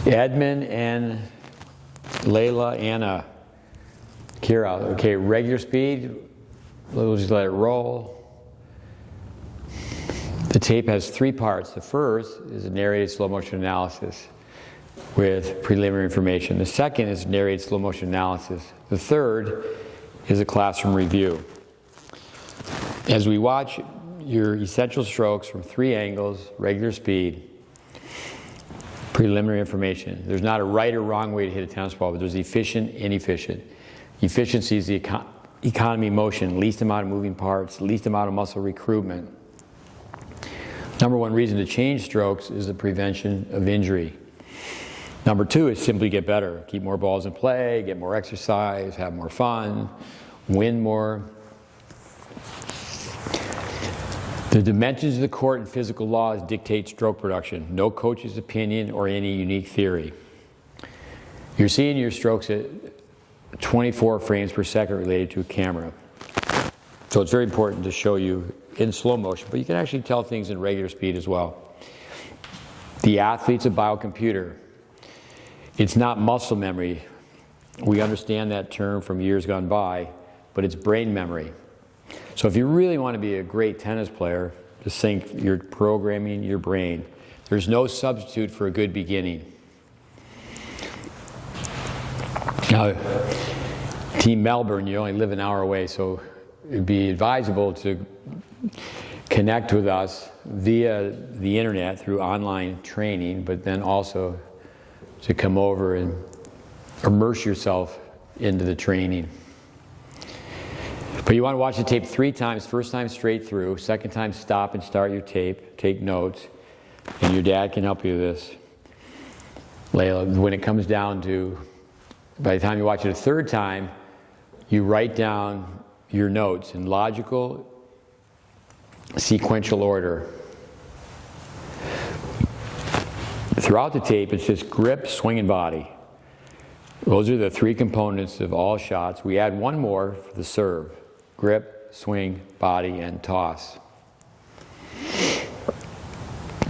Edmund and Laila, Anna, Kira. Okay, regular speed, we'll just let it roll. The tape has three parts. The first is a narrated slow motion analysis with preliminary information. The second is narrated slow motion analysis. The third is a classroom review. As we watch your essential strokes from three angles, regular speed, preliminary information. There's not a right or wrong way to hit a tennis ball, but there's efficient and inefficient. Efficiency is the economy of motion, least amount of moving parts, least amount of muscle recruitment. Number one reason to change strokes is the prevention of injury. Number two is simply get better. Keep more balls in play, get more exercise, have more fun, win more. The dimensions of the court and physical laws dictate stroke production. No coach's opinion or any unique theory. You're seeing your strokes at 24 frames per second related to a camera. So it's very important to show you in slow motion, but you can actually tell things in regular speed as well. The athlete's a biocomputer. It's not muscle memory. We understand that term from years gone by, but it's brain memory. So if you really want to be a great tennis player, just think you're programming your brain. There's no substitute for a good beginning. Now, Team Melbourne, you only live an hour away, so it'd be advisable to connect with us via the internet through online training, but then also to come over and immerse yourself into the training. But you want to watch the tape 3 times. First time straight through, second time stop and start your tape, take notes, and your dad can help you with this. Laila, when it comes down to, by the time you watch it a third time, you write down your notes in logical, sequential order. Throughout the tape, it's just grip, swing, and body. Those are the 3 components of all shots. We add one more for the serve. Grip, swing, body, and toss.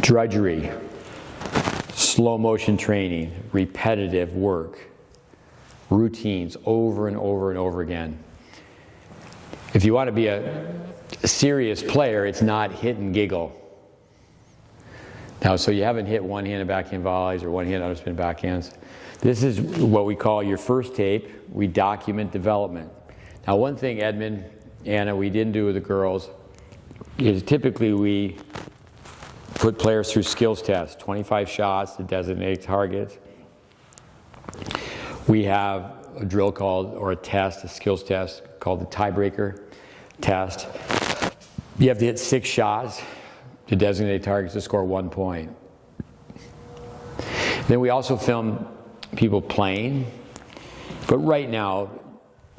Drudgery, slow motion training, repetitive work, routines over and over and over again. If you want to be a serious player, it's not hit and giggle. Now, so you haven't hit one-handed backhand volleys or one-handed underspin backhands. This is what we call your first tape. We document development. Now, one thing, Edmund, Anna, we didn't do with the girls is typically we put players through skills tests, 25 shots to designate targets. We have a drill called, or a test, a skills test called the tiebreaker test. You have to hit 6 shots to designate targets to score 1 point. Then we also film people playing, but right now,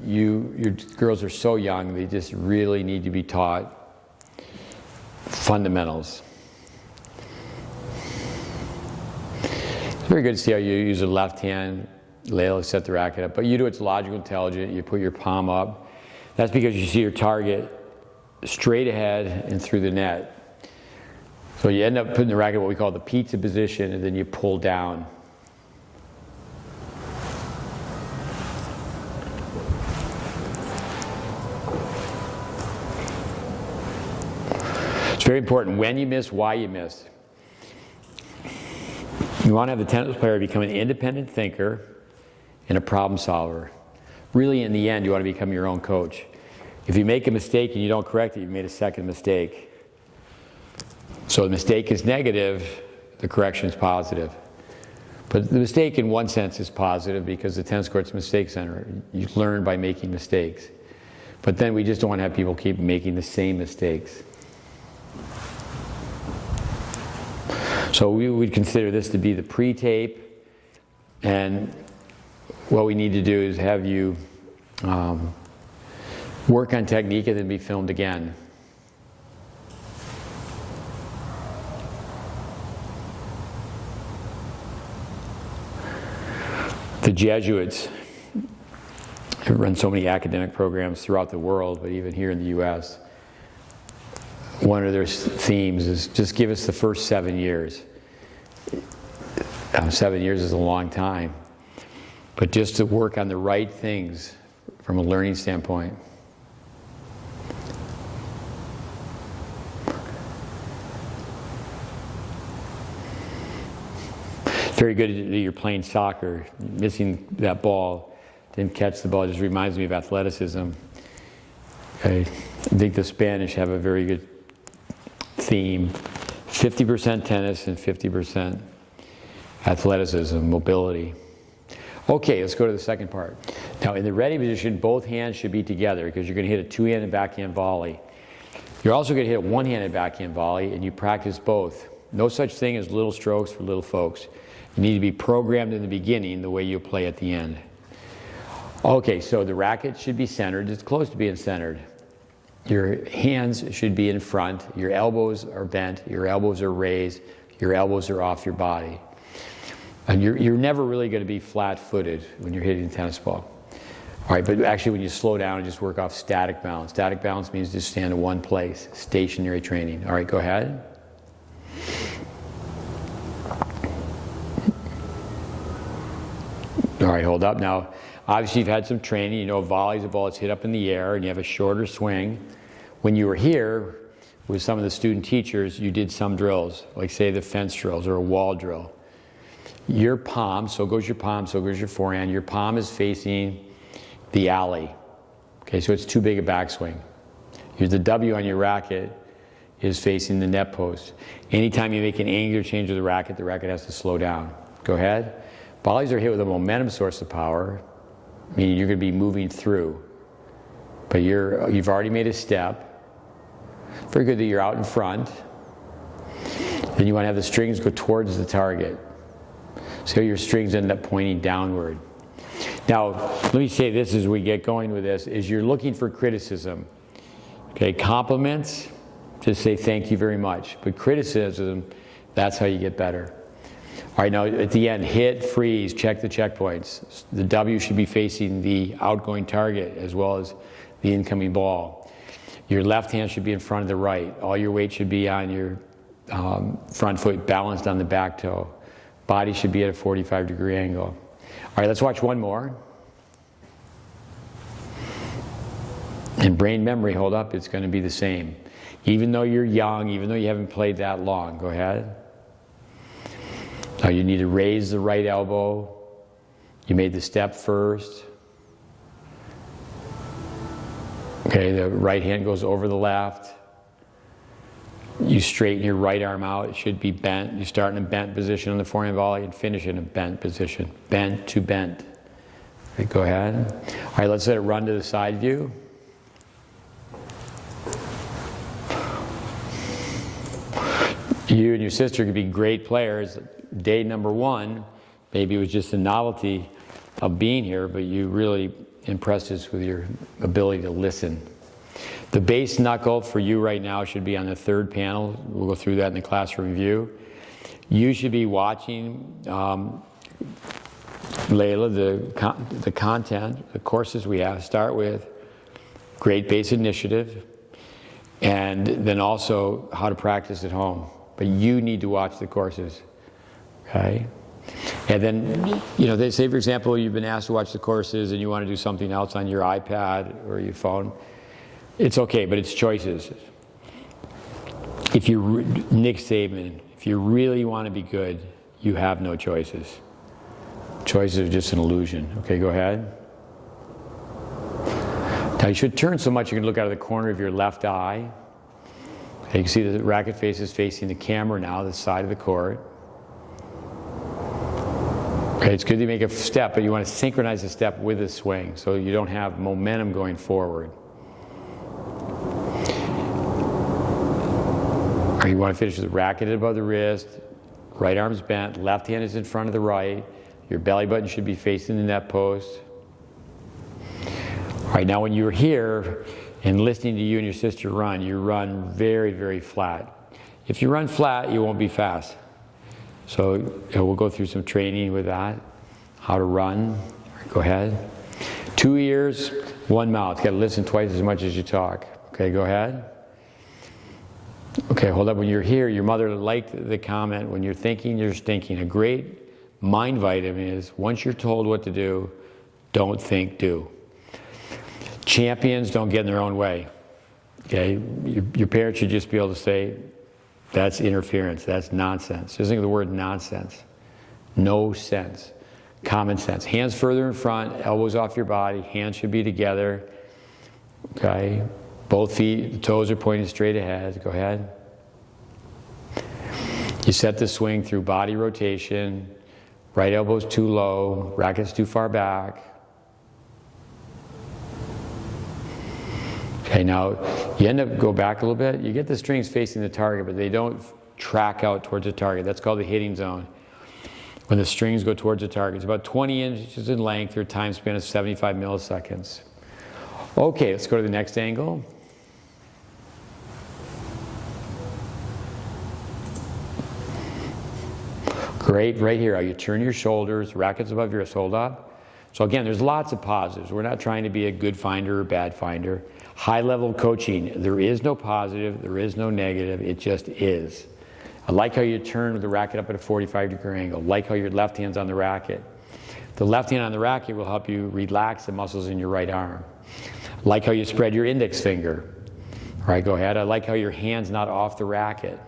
your girls are so young, they just really need to be taught fundamentals. It's very good to see how you use the left hand, Laila, set the racket up, but you do it's logical, intelligent, you put your palm up. That's because you see your target straight ahead and through the net. So you end up putting the racket in what we call the pizza position, and then you pull down. It's very important when you miss, why you miss. You want to have the tennis player become an independent thinker and a problem solver. Really, in the end, you want to become your own coach. If you make a mistake and you don't correct it, you've made a second mistake. So the mistake is negative, the correction is positive. But the mistake in one sense is positive because the tennis court's a mistake center. You learn by making mistakes. But then we just don't want to have people keep making the same mistakes. So we would consider this to be the pre-tape, and what we need to do is have you work on technique and then be filmed again. The Jesuits have run so many academic programs throughout the world, but even here in the US. One of their themes is just give us the first 7 years. 7 years is a long time. But just to work on the right things from a learning standpoint. Very good that you're playing soccer. Missing that ball, didn't catch the ball, it just reminds me of athleticism. I think the Spanish have a very good theme. 50% tennis and 50% athleticism, mobility. Okay, let's go to the second part. Now in the ready position, both hands should be together because you're going to hit a two-handed backhand volley. You're also going to hit a one-handed backhand volley, and you practice both. No such thing as little strokes for little folks. You need to be programmed in the beginning the way you play at the end. Okay, so the racket should be centered. It's close to being centered. Your hands should be in front. Your elbows are bent. Your elbows are raised. Your elbows are off your body. And you're never really going to be flat-footed when you're hitting a tennis ball. All right, but actually when you slow down and just work off static balance. Static balance means just stand in one place, stationary training. All right, go ahead. All right, hold up. Now, obviously you've had some training. You know, volley's a ball that's hit up in the air and you have a shorter swing. When you were here with some of the student teachers, you did some drills, like say the fence drills or a wall drill. Your palm, so goes your palm, so goes your forehand. Your palm is facing the alley. Okay, so it's too big a backswing. The W on your racket is facing the net post. Anytime you make an angular change of the racket has to slow down. Go ahead. Volleys are hit with a momentum source of power, meaning you're going to be moving through. But you've already made a step. Very good that you're out in front. Then you want to have the strings go towards the target. So your strings end up pointing downward. Now, let me say this as we get going with this, is you're looking for criticism. Okay, compliments, just say thank you very much. But criticism, that's how you get better. All right, now at the end, hit, freeze, check the checkpoints. The W should be facing the outgoing target as well as the incoming ball. Your left hand should be in front of the right. All your weight should be on your front foot, balanced on the back toe. Body should be at a 45-degree angle. All right, let's watch one more. And brain memory, hold up, it's going to be the same. Even though you're young, even though you haven't played that long, go ahead. Now you need to raise the right elbow. You made the step first. Okay, the right hand goes over the left. You straighten your right arm out. It should be bent. You start in a bent position on the forehand volley and finish in a bent position. Bent to bent. Okay, go ahead. All right, let's let it run to the side view. You and your sister could be great players. Day number one, maybe it was just the novelty of being here, but you really impressed us with your ability to listen. The base knuckle for you right now should be on the third panel. We'll go through that in the classroom review. You should be watching, Laila, the content, the courses we have. Start with GreatBase Initiative, and then also how to practice at home. But you need to watch the courses, okay? And then, you know, they say, for example, you've been asked to watch the courses and you want to do something else on your iPad or your phone. It's okay, but it's choices. If you, Nick Saban, if you really want to be good, you have no choices. Choices are just an illusion. Okay, go ahead. Now you should turn so much you can look out of the corner of your left eye. Okay, you can see the racket face is facing the camera now, the side of the court. Okay, it's good to make a step, but you want to synchronize the step with the swing so you don't have momentum going forward. Or you want to finish with the racket above the wrist, right arm's bent, left hand is in front of the right, your belly button should be facing the net post. All right, now when you're here and listening to you and your sister run, you run very, very flat. If you run flat, you won't be fast. So we'll go through some training with that, how to run. Go ahead. 2 ears, 1 mouth. Got to listen twice as much as you talk. Okay, go ahead. Okay, hold up. When you're here, your mother liked the comment, when you're thinking, you're stinking. A great mind vitamin is once you're told what to do, don't think, do. Champions don't get in their own way. Okay, your parents should just be able to say, that's interference, that's nonsense. Just think of the word nonsense. No sense. Common sense. Hands further in front, elbows off your body, hands should be together. Okay, both feet, the toes are pointing straight ahead. Go ahead. You set the swing through body rotation, right elbow's too low, racket's too far back. Okay, now you end up, go back a little bit, you get the strings facing the target, but they don't track out towards the target. That's called the hitting zone. When the strings go towards the target, it's about 20 inches in length, or a time span of 75 milliseconds. Okay, let's go to the next angle. Great, right here, how you turn your shoulders, rackets above your wrist, hold up. So again, there's lots of positives. We're not trying to be a good finder or bad finder. High level coaching, there is no positive, there is no negative, it just is. I like how you turn the racket up at a 45-degree angle. Like how your left hand's on the racket. The left hand on the racket will help you relax the muscles in your right arm. Like how you spread your index finger. All right, go ahead. I like how your hand's not off the racket.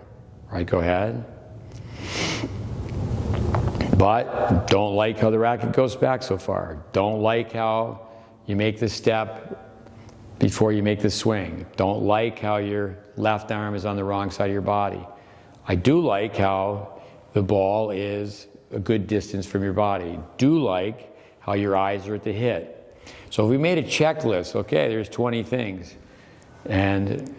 All right, go ahead. But don't like how the racket goes back so far. Don't like how you make the step before you make the swing. Don't like how your left arm is on the wrong side of your body. I do like how the ball is a good distance from your body. Do like how your eyes are at the hit. So if we made a checklist, okay, there's 20 things. And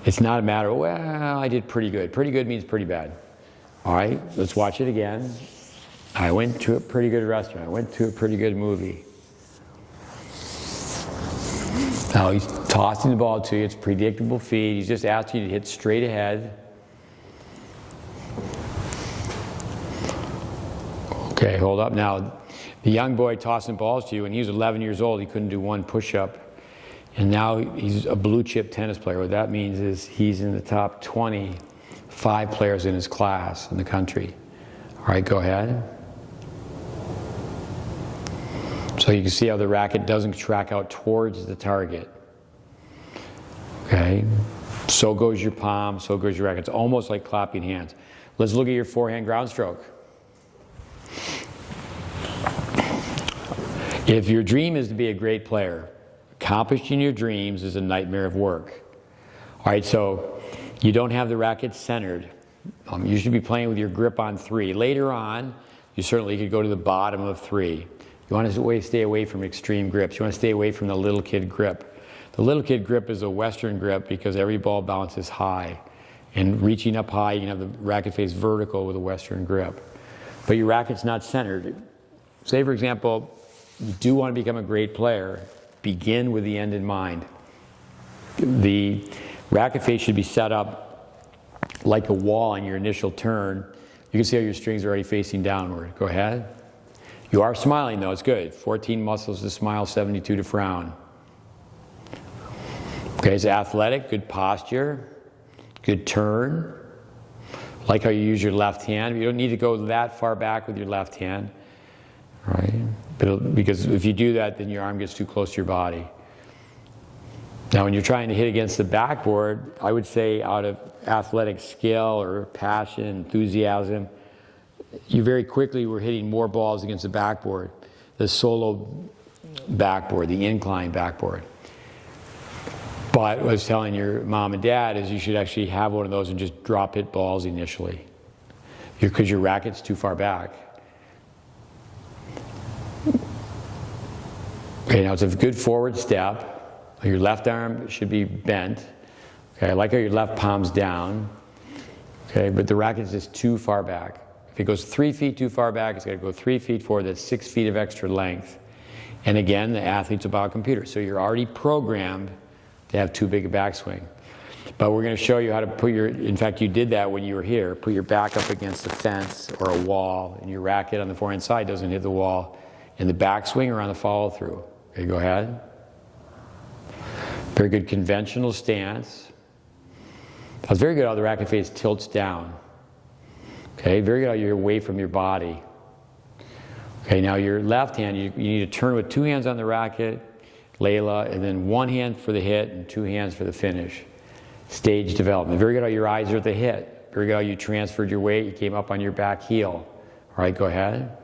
it's not a matter of, well, I did pretty good. Pretty good means pretty bad. All right, let's watch it again. I went to a pretty good restaurant. I went to a pretty good movie. Now he's tossing the ball to you. It's predictable feed. He's just asking you to hit straight ahead. Okay, hold up. Now, the young boy tossing balls to you, when he was 11 years old, he couldn't do one push-up. And now he's a blue-chip tennis player. What that means is he's in the top 25 players in his class in the country. All right, go ahead. So you can see how the racket doesn't track out towards the target. Okay, so goes your palm, so goes your racket. It's almost like clapping hands. Let's look at your forehand ground stroke. If your dream is to be a great player, accomplishing your dreams is a nightmare of work. All right, so you don't have the racket centered. You should be playing with your grip on 3. Later on, you certainly could go to the bottom of 3. You want to stay away from extreme grips. You want to stay away from the little kid grip. The little kid grip is a Western grip because every ball bounces high. And reaching up high, you can have the racket face vertical with a Western grip. But your racket's not centered. Say, for example, you do want to become a great player. Begin with the end in mind. The racket face should be set up like a wall on your initial turn. You can see how your strings are already facing downward. Go ahead. You are smiling though, it's good. 14 muscles to smile, 72 to frown. Okay, it's athletic, good posture, good turn. Like how you use your left hand. You don't need to go that far back with your left hand, right? Because if you do that, then your arm gets too close to your body. Now, when you're trying to hit against the backboard, I would say out of athletic skill or passion, enthusiasm, you very quickly were hitting more balls against the backboard, the solo backboard, the incline backboard. But what I was telling your mom and dad is you should actually have one of those and just drop hit balls initially, because your racket's too far back. Okay, now it's a good forward step. Your left arm should be bent. Okay, I like how your left palm's down. Okay, but the racket's just too far back. If it goes 3 feet too far back, it's got to go 3 feet forward. That's 6 feet of extra length. And again, the athlete's a biocomputer, so you're already programmed to have too big a backswing. But we're going to show you how to put your, in fact, you did that when you were here, put your back up against a fence or a wall, and your racket on the forehand side doesn't hit the wall in the backswing or on the follow through. Okay, go ahead. Very good conventional stance. That was very good how the racket face tilts down. Okay, very good. You're away from your body. Okay, now your left hand, you need to turn with 2 hands on the racket, Laila, and then 1 hand for the hit and 2 hands for the finish. Stage development. Very good how your eyes are at the hit. Very good how you transferred your weight, you came up on your back heel. All right, go ahead.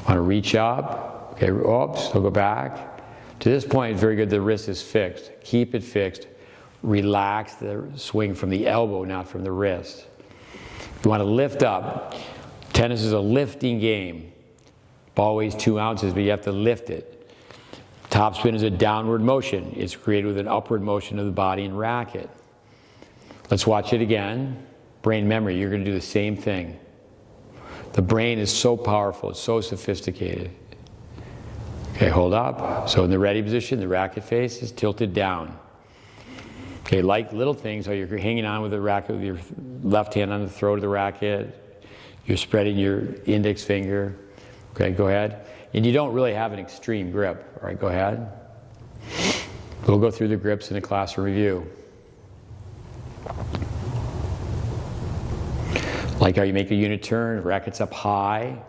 Want to reach up. Okay, oops, so go back. To this point, it's very good, the wrist is fixed. Keep it fixed. Relax the swing from the elbow, not from the wrist. You want to lift up. Tennis is a lifting game. Ball weighs 2 ounces, but you have to lift it. Topspin is a downward motion. It's created with an upward motion of the body and racket. Let's watch it again. Brain memory, you're going to do the same thing. The brain is so powerful, it's so sophisticated. Okay, hold up. So in the ready position, the racket face is tilted down. Okay, like little things, how you're hanging on with the racket with your left hand on the throat of the racket. You're spreading your index finger. Okay, go ahead. And you don't really have an extreme grip. All right, go ahead. We'll go through the grips in a classroom review. Like how you make a unit turn, racket's up high.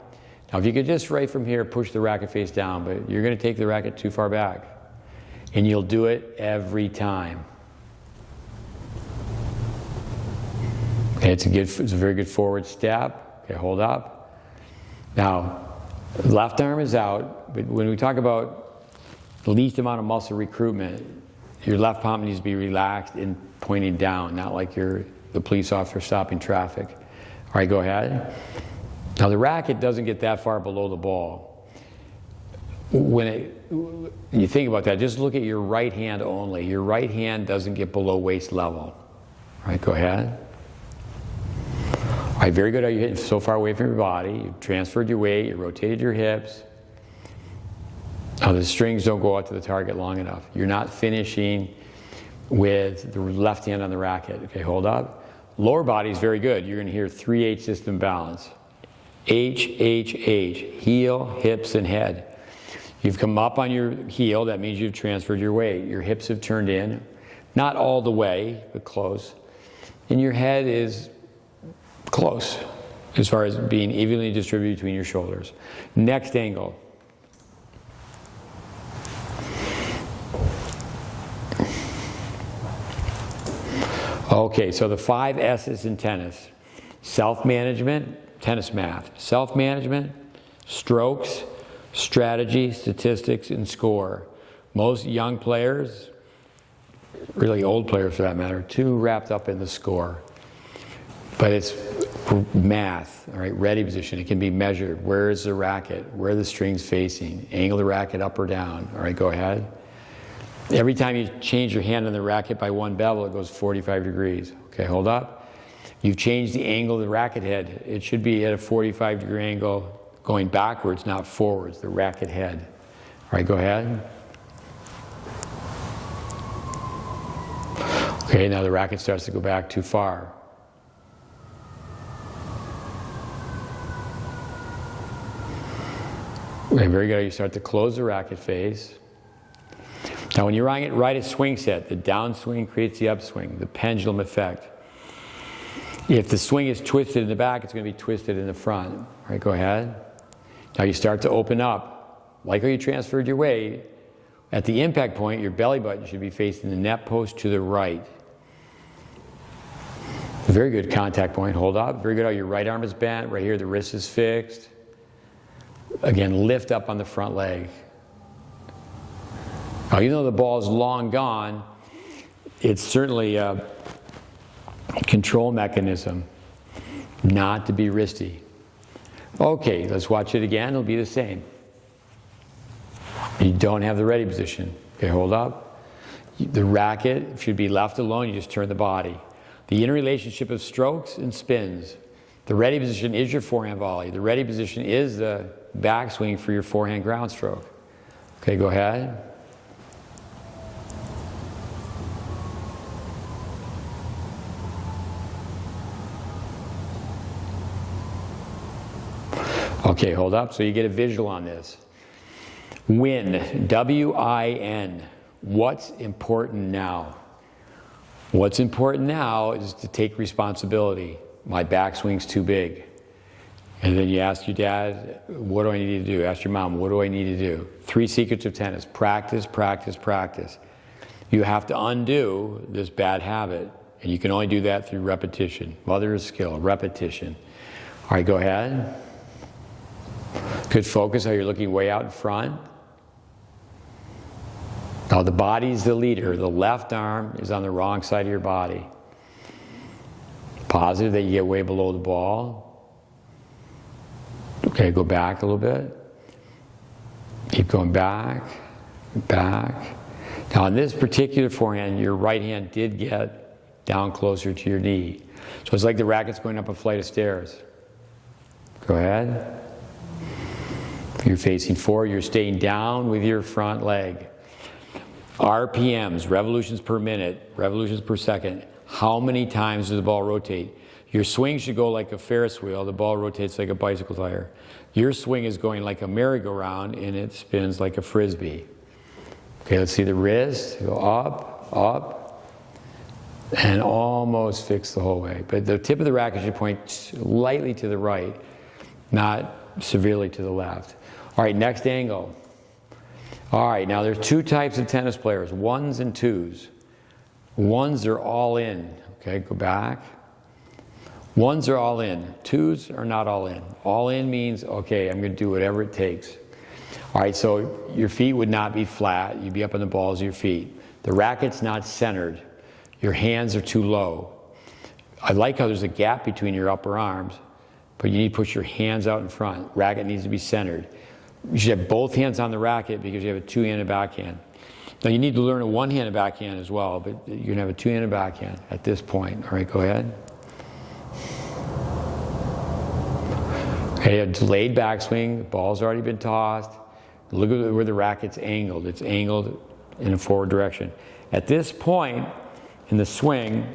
Now if you could just right from here, push the racket face down, but you're going to take the racket too far back. And you'll do it every time. Okay, it's a very good forward step. Okay, hold up. Now, left arm is out, but when we talk about the least amount of muscle recruitment, your left palm needs to be relaxed and pointing down, not like you're the police officer stopping traffic. All right, go ahead. Now the racket doesn't get that far below the ball. When you think about that, just look at your right hand only. Your right hand doesn't get below waist level. All right, go ahead. All right, very good how you're hitting so far away from your body. You transferred your weight, you rotated your hips. Now the strings don't go out to the target long enough. You're not finishing with the left hand on the racket. Okay, hold up. Lower body is very good. You're going to hear 3H system balance. H, H, H. Heel, hips, and head. You've come up on your heel. That means you've transferred your weight. Your hips have turned in. Not all the way, but close. And your head is close as far as being evenly distributed between your shoulders. Next angle. Okay, so the 5 S's in tennis. Self-management, tennis math. Self-management, strokes, strategy, statistics, and score. Most young players, really old players for that matter, too wrapped up in the score. But it's math, all right, ready position. It can be measured. Where is the racket? Where are the strings facing? Angle the racket up or down. All right, go ahead. Every time you change your hand on the racket by 1 bevel, it goes 45 degrees. Okay, hold up. You've changed the angle of the racket head. It should be at a 45-degree angle going backwards, not forwards, the racket head. All right, go ahead. Okay, now the racket starts to go back too far. Okay, very good. You start to close the racket face. Now when you're right at swing set, the downswing creates the upswing, the pendulum effect. If the swing is twisted in the back, it's going to be twisted in the front. All right, go ahead. Now you start to open up. Like how you transferred your weight, at the impact point, your belly button should be facing the net post to the right. Very good contact point. Hold up. Very good how your right arm is bent. Right here, the wrist is fixed. Again, lift up on the front leg. Now, even though the ball is long gone, it's certainly a control mechanism not to be wristy. Okay, let's watch it again. It'll be the same. You don't have the ready position. Okay, hold up. The racket should be left alone. You just turn the body. The interrelationship of strokes and spins. The ready position is your forehand volley. The ready position is the backswing for your forehand ground stroke. Okay, go ahead. Okay, hold up. So you get a visual on this. Win, W-I-N. What's important now? What's important now is to take responsibility. my backswing's too big. And then you ask your dad, what do I need to do? Ask your mom, what do I need to do? 3 secrets of tennis: practice, practice, practice. You have to undo this bad habit, and you can only do that through repetition. Mother of skill, repetition. All right, go ahead. Good focus, how you're looking way out in front. Now the body's the leader. The left arm is on the wrong side of your body. Positive that you get way below the ball. Okay, go back a little bit. Keep going back, back. Now on this particular forehand, your right hand did get down closer to your knee. So it's like the racket's going up a flight of stairs. Go ahead. If you're facing forward, you're staying down with your front leg. RPMs, revolutions per minute, revolutions per second. How many times does the ball rotate? Your swing should go like a Ferris wheel. The ball rotates like a bicycle tire. Your swing is going like a merry-go-round, and it spins like a frisbee. Okay, let's see the wrist. Go up, up, and almost fix the whole way. But the tip of the racket should point slightly to the right, not severely to the left. All right, next angle. All right, now there's 2 types of tennis players, 1s and 2s. 1s are all in. Okay, go back. 1s are all in. 2s are not all in. All in means, okay, I'm going to do whatever it takes. All right, so your feet would not be flat. You'd be up on the balls of your feet. The racket's not centered. Your hands are too low. I like how there's a gap between your upper arms, but you need to push your hands out in front. Racket needs to be centered. You should have both hands on the racket because you have a 2-handed backhand. Now you need to learn a 1-handed backhand as well, but you're going to have a 2-handed backhand at this point. All right, go ahead. Okay, a delayed backswing. The ball's already been tossed. Look at where the racket's angled. It's angled in a forward direction. At this point in the swing,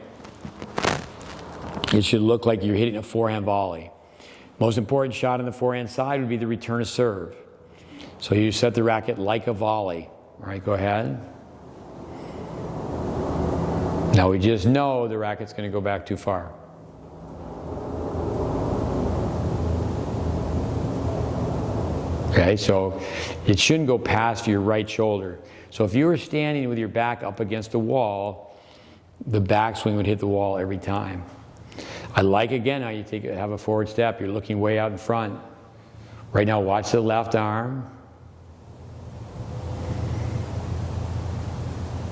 it should look like you're hitting a forehand volley. Most important shot on the forehand side would be the return of serve. So you set the racket like a volley. All right, go ahead. Now we just know the racket's going to go back too far. Okay, so it shouldn't go past your right shoulder. So if you were standing with your back up against a wall, the backswing would hit the wall every time. I like, again, how you have a forward step. You're looking way out in front. Right now, watch the left arm.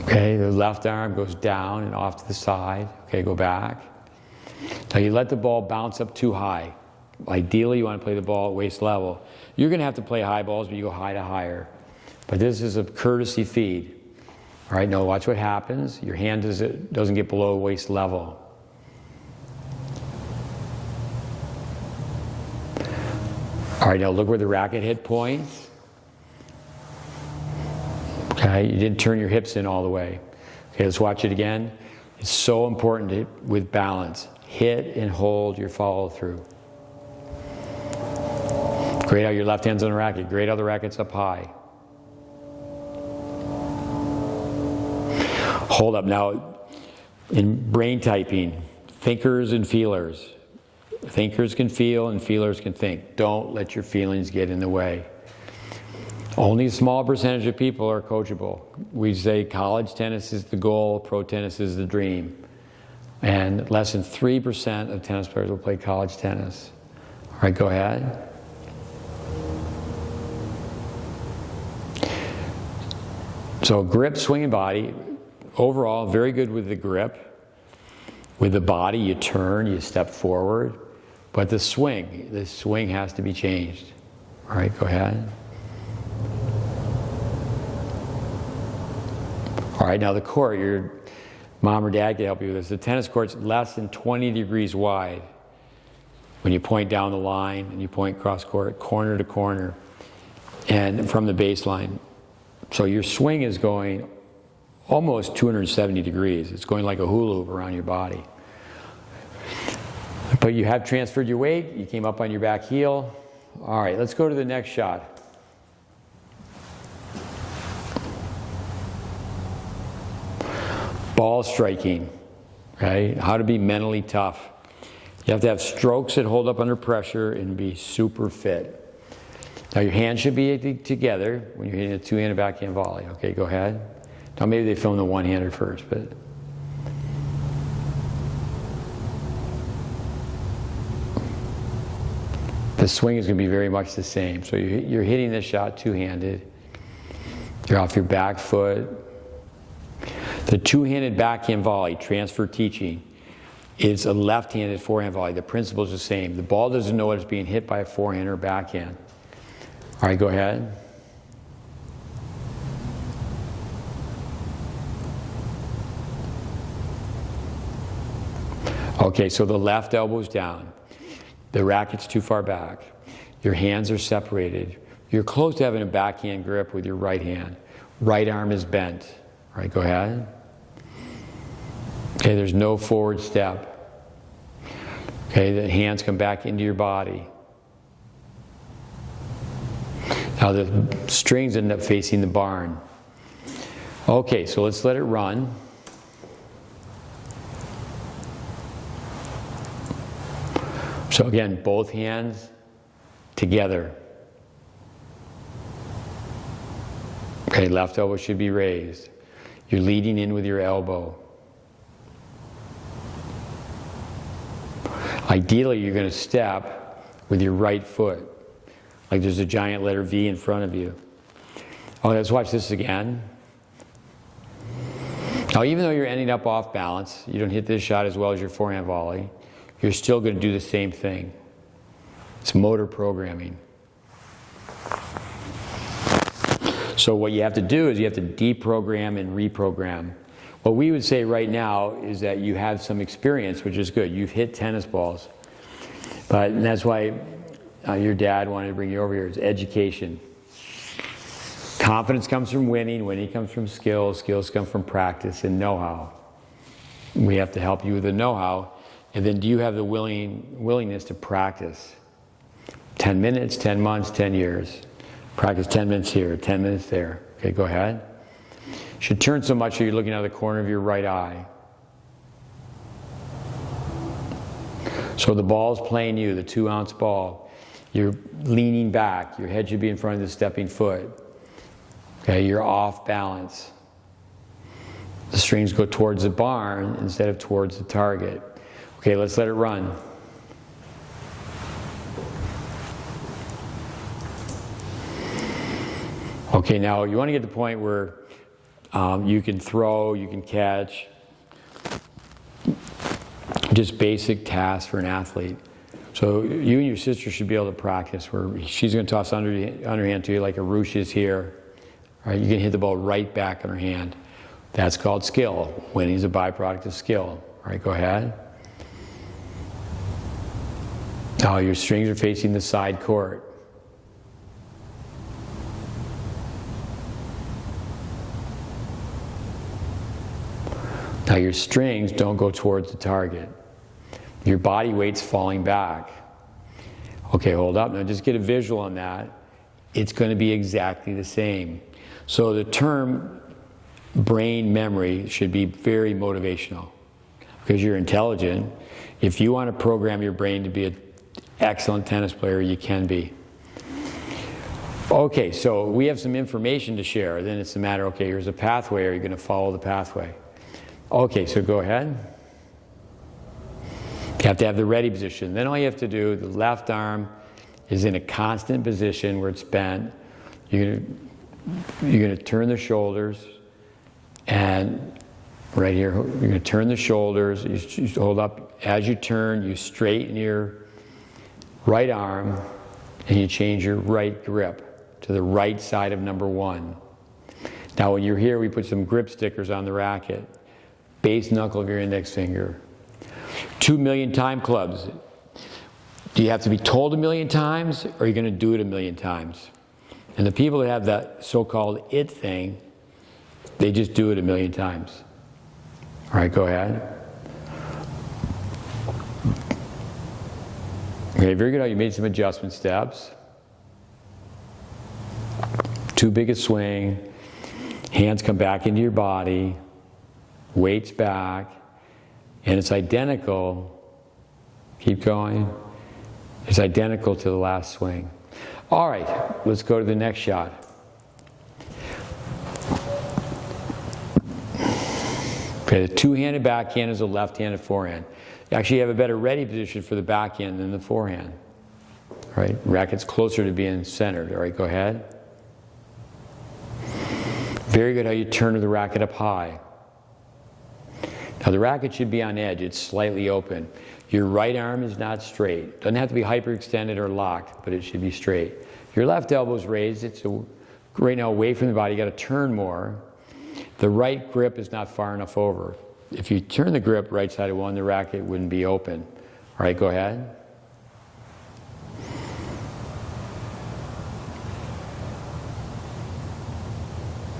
Okay, the left arm goes down and off to the side. Okay, go back. Now you let the ball bounce up too high. Ideally, you want to play the ball at waist level. You're going to have to play high balls, but you go high to higher. But this is a courtesy feed. All right, now watch what happens. Your hand doesn't get below waist level. All right, now look where the racket head points. Okay, you didn't turn your hips in all the way. Okay, let's watch it again. It's so important with balance. Hit and hold your follow through. Great how your left hand's on the racket. Great how the racket's up high. Hold up. Now, in brain typing, thinkers and feelers. Thinkers can feel and feelers can think. Don't let your feelings get in the way. Only a small percentage of people are coachable. We say college tennis is the goal, pro tennis is the dream. And less than 3% of tennis players will play college tennis. All right, go ahead. So grip, swing, and body. Overall, very good with the grip. With the body, you turn, you step forward. But the swing has to be changed. All right, go ahead. All right, now the court, your mom or dad can help you with this. The tennis court's less than 20 degrees wide when you point down the line and you point cross court, corner to corner, and from the baseline. So your swing is going almost 270 degrees. It's going like a hula hoop around your body. But you have transferred your weight. You came up on your back heel. All right, let's go to the next shot. Ball striking, right? How to be mentally tough. You have to have strokes that hold up under pressure and be super fit. Now your hands should be together when you're hitting a two-handed backhand volley. Okay, go ahead. Now maybe they film the one-hander first, but the swing is going to be very much the same. So you're hitting this shot two-handed. You're off your back foot. The two-handed backhand volley, transfer teaching, is a left-handed forehand volley. The principle is the same. The ball doesn't know it's being hit by a forehand or backhand. All right, go ahead. Okay, so the left elbow's down. The racket's too far back. Your hands are separated. You're close to having a backhand grip with your right hand. Right arm is bent. All right, go ahead. Okay, there's no forward step. Okay, the hands come back into your body. Now the strings end up facing the barn. Okay, so let's let it run. So again, both hands together. Okay, left elbow should be raised. You're leading in with your elbow. Ideally, you're going to step with your right foot, like there's a giant letter V in front of you. Oh, let's watch this again. Now, even though you're ending up off balance, you don't hit this shot as well as your forehand volley, you're still going to do the same thing. It's motor programming. So what you have to do is you have to deprogram and reprogram. What we would say right now is that you have some experience, which is good. You've hit tennis balls. And that's why your dad wanted to bring you over here, is education. Confidence comes from winning. Winning comes from skills. Skills come from practice and know-how. We have to help you with the know-how. And then do you have the willingness to practice? 10 minutes, 10 months, 10 years. Practice 10 minutes here, 10 minutes there. Okay, go ahead. Should turn so much that you're looking out of the corner of your right eye. So the ball's playing you, the 2-ounce ball. You're leaning back. Your head should be in front of the stepping foot. Okay, you're off balance. The strings go towards the barn instead of towards the target. Okay, let's let it run. Okay, now you want to get to the point where you can throw, you can catch. Just basic tasks for an athlete. So you and your sister should be able to practice where she's going to toss underhand to you like a roosh is here. All right, you can hit the ball right back on her hand. That's called skill. Winning is a byproduct of skill. All right, go ahead. Now your strings are facing the side court. Now your strings don't go towards the target. Your body weight's falling back. Okay, hold up. Now just get a visual on that. It's going to be exactly the same. So the term brain memory should be very motivational. Because you're intelligent. If you want to program your brain to be an excellent tennis player, you can be. Okay, so we have some information to share. Then it's a matter, okay, here's a pathway. Are you going to follow the pathway? Okay, so go ahead. You have to have the ready position. Then all you have to do, the left arm is in a constant position where it's bent. You're going to turn the shoulders, and right here, you're going to turn the shoulders. You hold up. As you turn, you straighten your right arm, and you change your right grip to the right side of number 1. Now when you're here, we put some grip stickers on the racket. Base knuckle of your index finger. 2 million time clubs. Do you have to be told 1 million times, or are you going to do it 1 million times? And the people that have that so-called it thing, they just do it 1 million times. All right, go ahead. Okay, very good. You made some adjustment steps. Too big a swing. Hands come back into your body. Weight's back. And it's identical Keep going. It's identical to the last swing. All right, let's go to the next shot. Okay, the two-handed backhand is a left-handed forehand. You actually have a better ready position for the backhand than the forehand. All right, racket's closer to being centered. All right, go ahead. Very good how you turn the racket up high. Now the racket should be on edge. It's slightly open. Your right arm is not straight. Doesn't have to be hyperextended or locked, but it should be straight. Your left elbow is raised. It's right now away from the body. You got to turn more. The right grip is not far enough over. If you turn the grip right side of one, the racket wouldn't be open. All right, go ahead.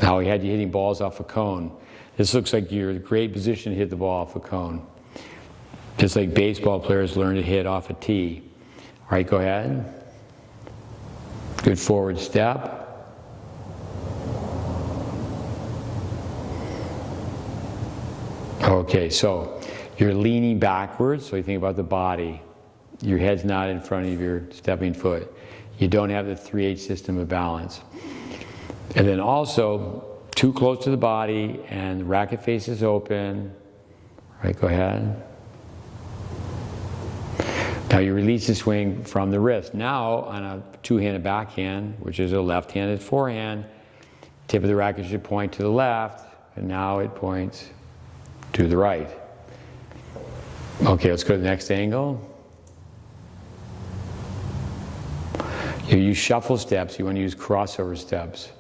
Now we had you hitting balls off a cone. This looks like you're in a great position to hit the ball off a cone. Just like baseball players learn to hit off a tee. All right, go ahead. Good forward step. Okay, so you're leaning backwards, so you think about the body. Your head's not in front of your stepping foot. You don't have the 3/8 system of balance. And then also, too close to the body and the racket face is open. All right, go ahead. Now you release the swing from the wrist. Now on a two-handed backhand, which is a left-handed forehand, tip of the racket should point to the left, and now it points to the right. Okay, let's go to the next angle. You use shuffle steps. You want to use crossover steps.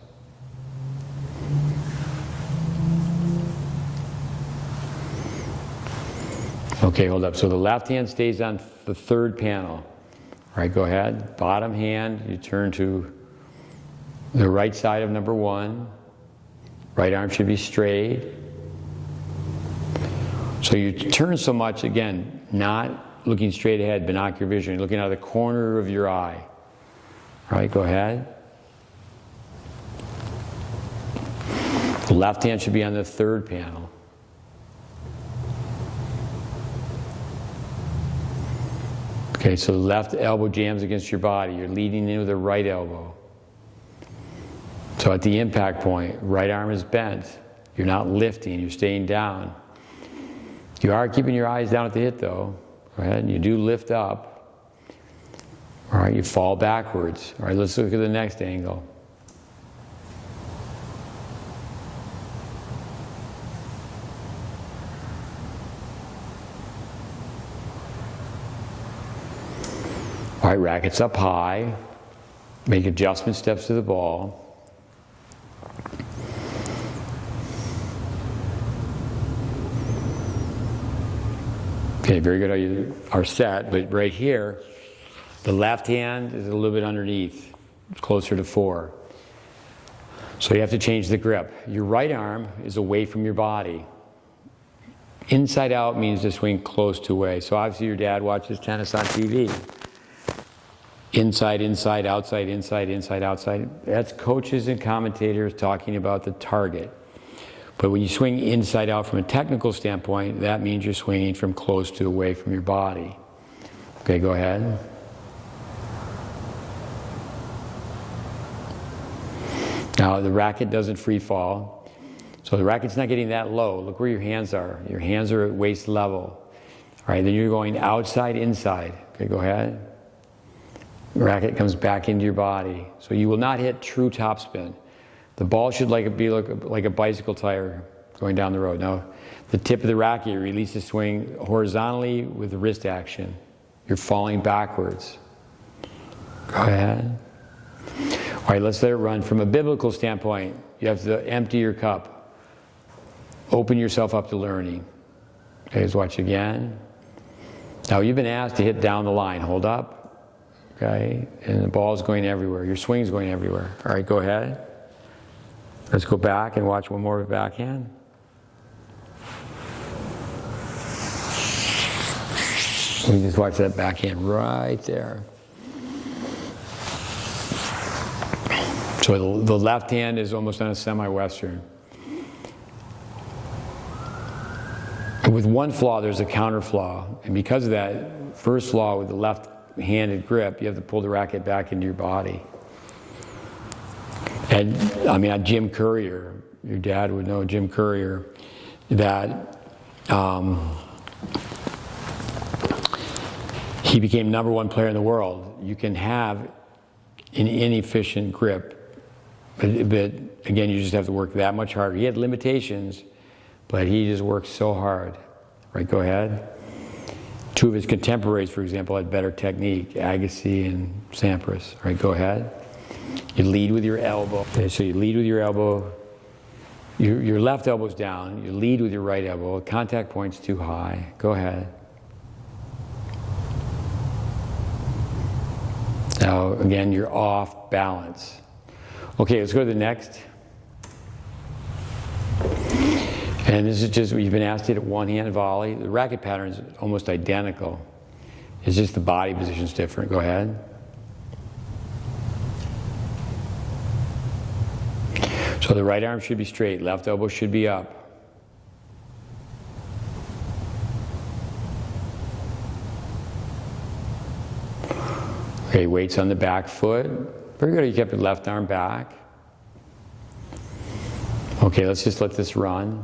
Okay, hold up. So the left hand stays on the third panel. All right, go ahead. Bottom hand, you turn to the right side of number one. Right arm should be straight. So you turn so much, again, not looking straight ahead, binocular vision. You're looking out of the corner of your eye. All right, go ahead. The left hand should be on the third panel. Okay, so the left elbow jams against your body. You're leading in with the right elbow. So at the impact point, right arm is bent. You're not lifting, you're staying down. You are keeping your eyes down at the hit though. Go ahead, and you do lift up. All right, you fall backwards. All right, let's look at the next angle. All right, rackets up high. Make adjustment steps to the ball. Okay, very good how you are set, but right here, the left hand is a little bit underneath, closer to 4. So you have to change the grip. Your right arm is away from your body. Inside out means to swing close to away. So obviously your dad watches tennis on TV. Inside, inside, outside, inside, inside, outside. That's coaches and commentators talking about the target. But when you swing inside out from a technical standpoint, that means you're swinging from close to away from your body. Okay, go ahead. Now the racket doesn't free fall. So the racket's not getting that low. Look where your hands are. Your hands are at waist level. All right, then you're going outside, inside. Okay, go ahead. The racket comes back into your body. So you will not hit true topspin. The ball should be like a bicycle tire going down the road. Now, the tip of the racket, you release the swing horizontally with wrist action. You're falling backwards. Go ahead. All right, let's let it run. From a biblical standpoint, you have to empty your cup. Open yourself up to learning. Okay, let's watch again. Now, you've been asked to hit down the line. Hold up. Okay, and the ball's going everywhere. Your swing's going everywhere. All right, go ahead. Let's go back and watch one more backhand. We just watch that backhand right there. So the left hand is almost on a semi-western. With one flaw, there's a counter flaw. And because of that, first law with the left-handed grip, you have to pull the racket back into your body. And I mean, Jim Courier, your dad would know Jim Courier, that he became #1 player in the world. You can have an inefficient grip, but again, you just have to work that much harder. He had limitations, but he just worked so hard. Right, go ahead. Two of his contemporaries, for example, had better technique, Agassi and Sampras. All right, go ahead. You lead with your elbow. Okay, so you lead with your elbow. Your left elbow's down. You lead with your right elbow. Contact point's too high. Go ahead. Now, again, you're off balance. Okay, let's go to the next. And this is just, you've been asked to hit a one-hand volley. The racket pattern is almost identical. It's just the body position's different. Go ahead. So the right arm should be straight, left elbow should be up. Okay, weights on the back foot. Very good, you kept your left arm back. Okay, let's just let this run.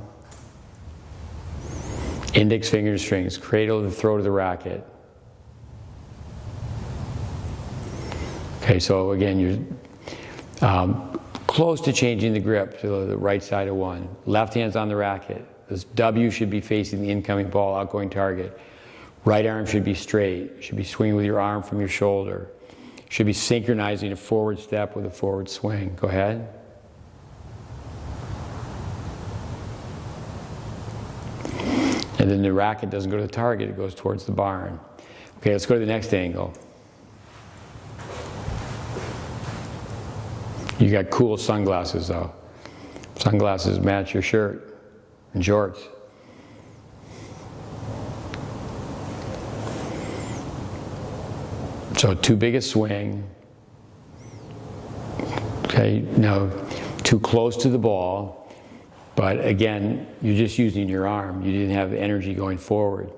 Index finger to strings, cradle the throat of the racket. Okay, so again, you're close to changing the grip to the right side of one. Left hand's on the racket. This W should be facing the incoming ball, outgoing target. Right arm should be straight. Should be swinging with your arm from your shoulder. Should be synchronizing a forward step with a forward swing. Go ahead. And then the racket doesn't go to the target, it goes towards the barn. Okay, let's go to the next angle. You got cool sunglasses though. Sunglasses match your shirt and shorts. So too big a swing. Okay, now too close to the ball. But again, you're just using your arm. You didn't have energy going forward.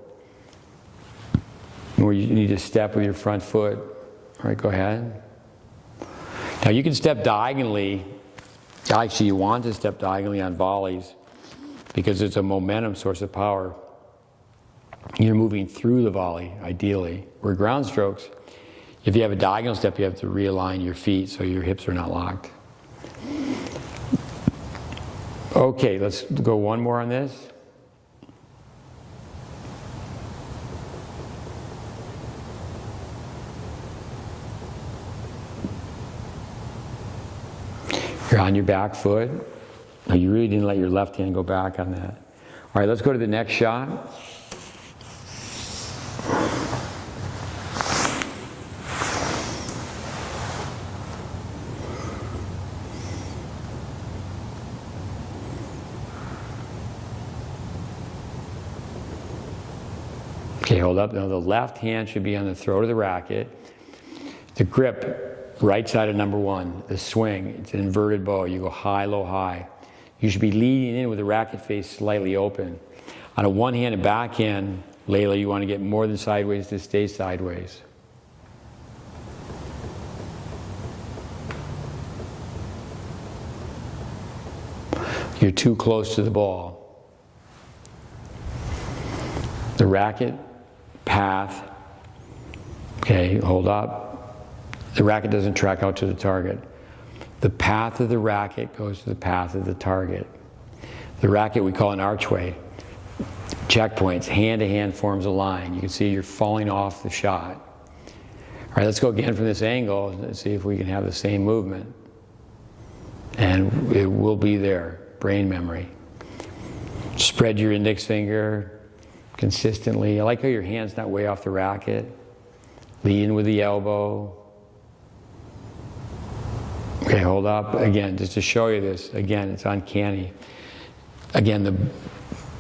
Where you need to step with your front foot. All right, go ahead. Now you can step diagonally. Actually, you want to step diagonally on volleys because it's a momentum source of power. You're moving through the volley, ideally. Where ground strokes, if you have a diagonal step, you have to realign your feet so your hips are not locked. Okay, let's go one more on this. You're on your back foot. Now you really didn't let your left hand go back on that. All right, let's go to the next shot. Okay, hold up. Now the left hand should be on the throat of the racket. The grip, right side of #1. The swing, it's an inverted bow. You go high, low, high. You should be leading in with the racket face slightly open. On a one-handed backhand, Laila, you want to get more than sideways to stay sideways. You're too close to the ball. The racket path, okay, hold up. The racket doesn't track out to the target. The path of the racket goes to the path of the target. The racket we call an archway. Checkpoints, hand to hand forms a line. You can see you're falling off the shot. All right, let's go again from this angle and see if we can have the same movement. And it will be there, brain memory. Spread your index finger consistently. I like how your hand's not way off the racket. Lean with the elbow. Okay, hold up. Again, just to show you this, again, it's uncanny. Again, the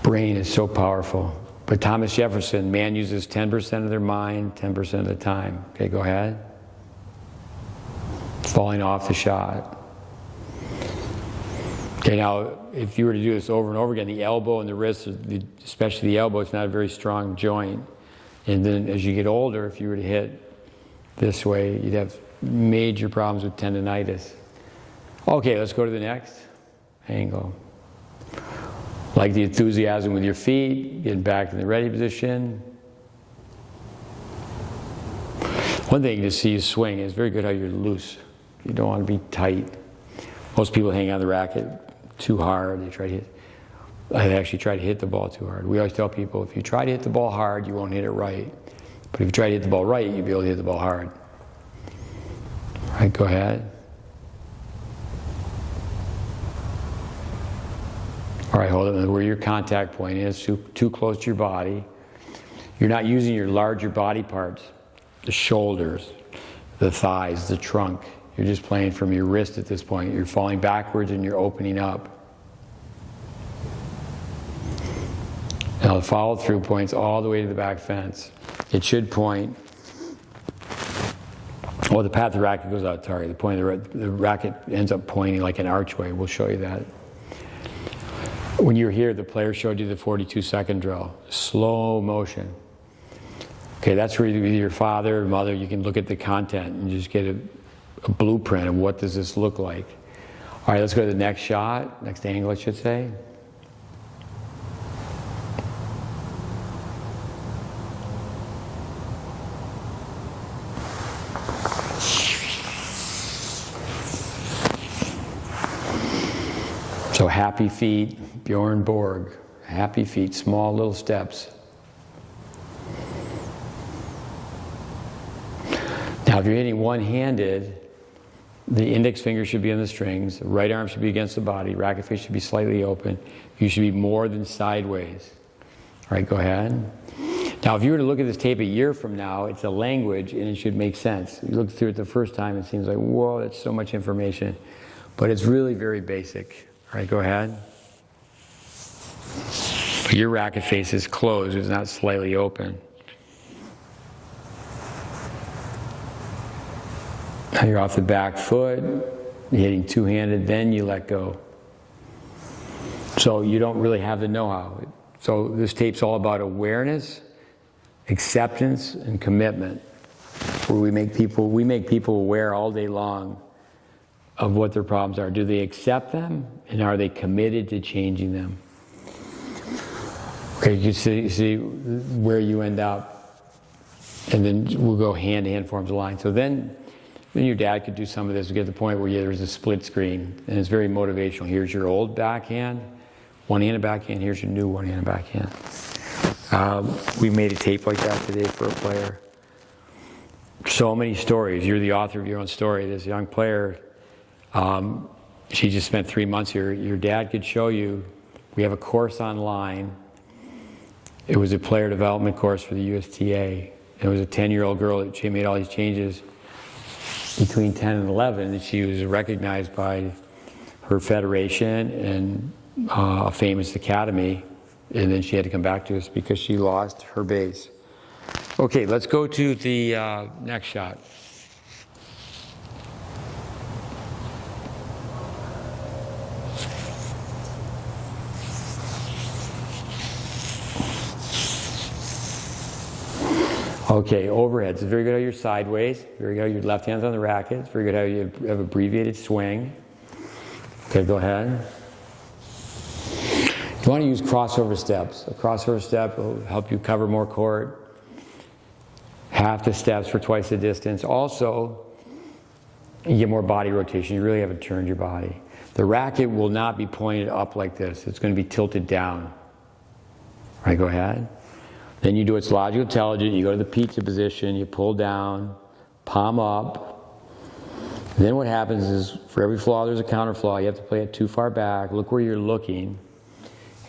brain is so powerful. But Thomas Jefferson, man uses 10% of their mind, 10% of the time. Okay, go ahead. Falling off the shot. Okay, now, if you were to do this over and over again, the elbow and the wrist, especially the elbow, it's not a very strong joint. And then as you get older, if you were to hit this way, you'd have major problems with tendonitis. Okay, let's go to the next angle. Like the enthusiasm with your feet, getting back in the ready position. One thing to see you swing is very good how you're loose. You don't want to be tight. Most people hang on the racket too hard. They actually try to hit the ball too hard. We always tell people, if you try to hit the ball hard, you won't hit it right. But if you try to hit the ball right, you'll be able to hit the ball hard. All right, go ahead. All right, hold it where your contact point is, too close to your body. You're not using your larger body parts, the shoulders, the thighs, the trunk. You're just playing from your wrist at this point. You're falling backwards and you're opening up. Now the follow-through points all the way to the back fence. It should point, well, the path of the racket goes out to target. The point of the racket ends up pointing like an archway. We'll show you that. When you're here, the player showed you the 42-second drill. Slow motion. Okay, that's where with your father or mother, you can look at the content and just get a blueprint of what does this look like. All right, let's go to the next shot, next angle, I should say. So happy feet, Bjorn Borg. Happy feet, small little steps. Now if you're hitting one-handed, the index finger should be on the strings, the right arm should be against the body, racket face should be slightly open. You should be more than sideways. All right, go ahead. Now if you were to look at this tape a year from now, it's a language and it should make sense. You look through it the first time, it seems like, whoa, that's so much information. But it's really very basic. All right, go ahead. But your racket face is closed, it's not slightly open. Now you're off the back foot, you're hitting two-handed, then you let go. So you don't really have the know-how. So this tape's all about awareness, acceptance, and commitment. Where we make people aware all day long of what their problems are. Do they accept them, and are they committed to changing them? Okay, you see where you end up, and then we'll go hand-to-hand forms of line. So then your dad could do some of this. We get to the point where there's a split screen, and it's very motivational. Here's your old backhand, one-handed backhand. Here's your new one-handed backhand. We made a tape like that today for a player. So many stories. You're the author of your own story. This young player, she just spent 3 months here. Your dad could show you. We have a course online. It was a player development course for the USTA. It was a 10-year-old girl that she made all these changes between 10 and 11, and she was recognized by her federation and a famous academy, and then she had to come back to us because she lost her base. Okay, let's go to the next shot. Okay, overheads. It's very good how you're sideways. Very good how your left hand's on the racket. It's very good how you have abbreviated swing. Okay, go ahead. You want to use crossover steps. A crossover step will help you cover more court. Half the steps for twice the distance. Also, you get more body rotation. You really haven't turned your body. The racket will not be pointed up like this. It's going to be tilted down. All right, go ahead. Then you do its logical intelligent, you go to the pizza position, you pull down, palm up. Then what happens is, for every flaw there's a counter flaw. You have to play it too far back, look where you're looking,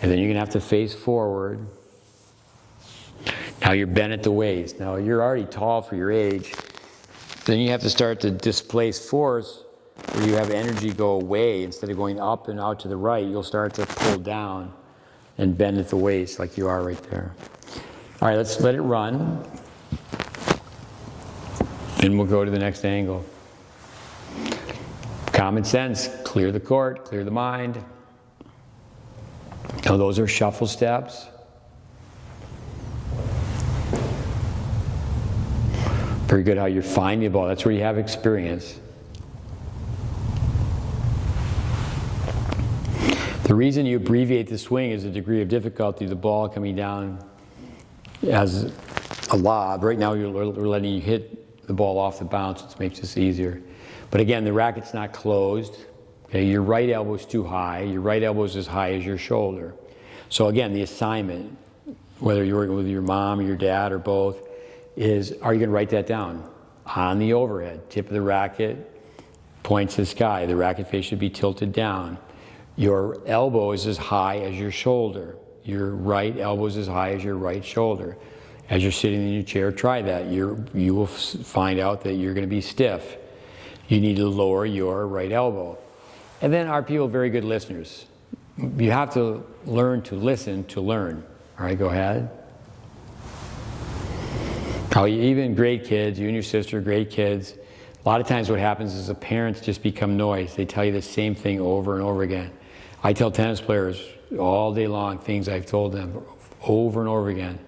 and then you're going to have to face forward. Now you're bent at the waist. Now you're already tall for your age. Then you have to start to displace force, where you have energy go away. Instead of going up and out to the right, you'll start to pull down and bend at the waist like you are right there. All right, let's let it run. Then we'll go to the next angle. Common sense, clear the court, clear the mind. Now those are shuffle steps. Very good how you're finding the ball. That's where you have experience. The reason you abbreviate the swing is the degree of difficulty, the ball coming down as a lob. Right now we're letting you hit the ball off the bounce, which makes this easier. But again, the racket's not closed. Okay, your right elbow is too high. Your right elbow is as high as your shoulder. So again, the assignment, whether you're working with your mom or your dad or both, is are you going to write that down? On the overhead, tip of the racket points to the sky. The racket face should be tilted down. Your elbow is as high as your shoulder. Your right elbow is as high as your right shoulder. As you're sitting in your chair, try that. You will find out that you're going to be stiff. You need to lower your right elbow. And then are people very good listeners? You have to learn to listen to learn. All right, go ahead. Now, even great kids, you and your sister, great kids, a lot of times what happens is the parents just become noise. They tell you the same thing over and over again. I tell tennis players all day long things I've told them over and over again.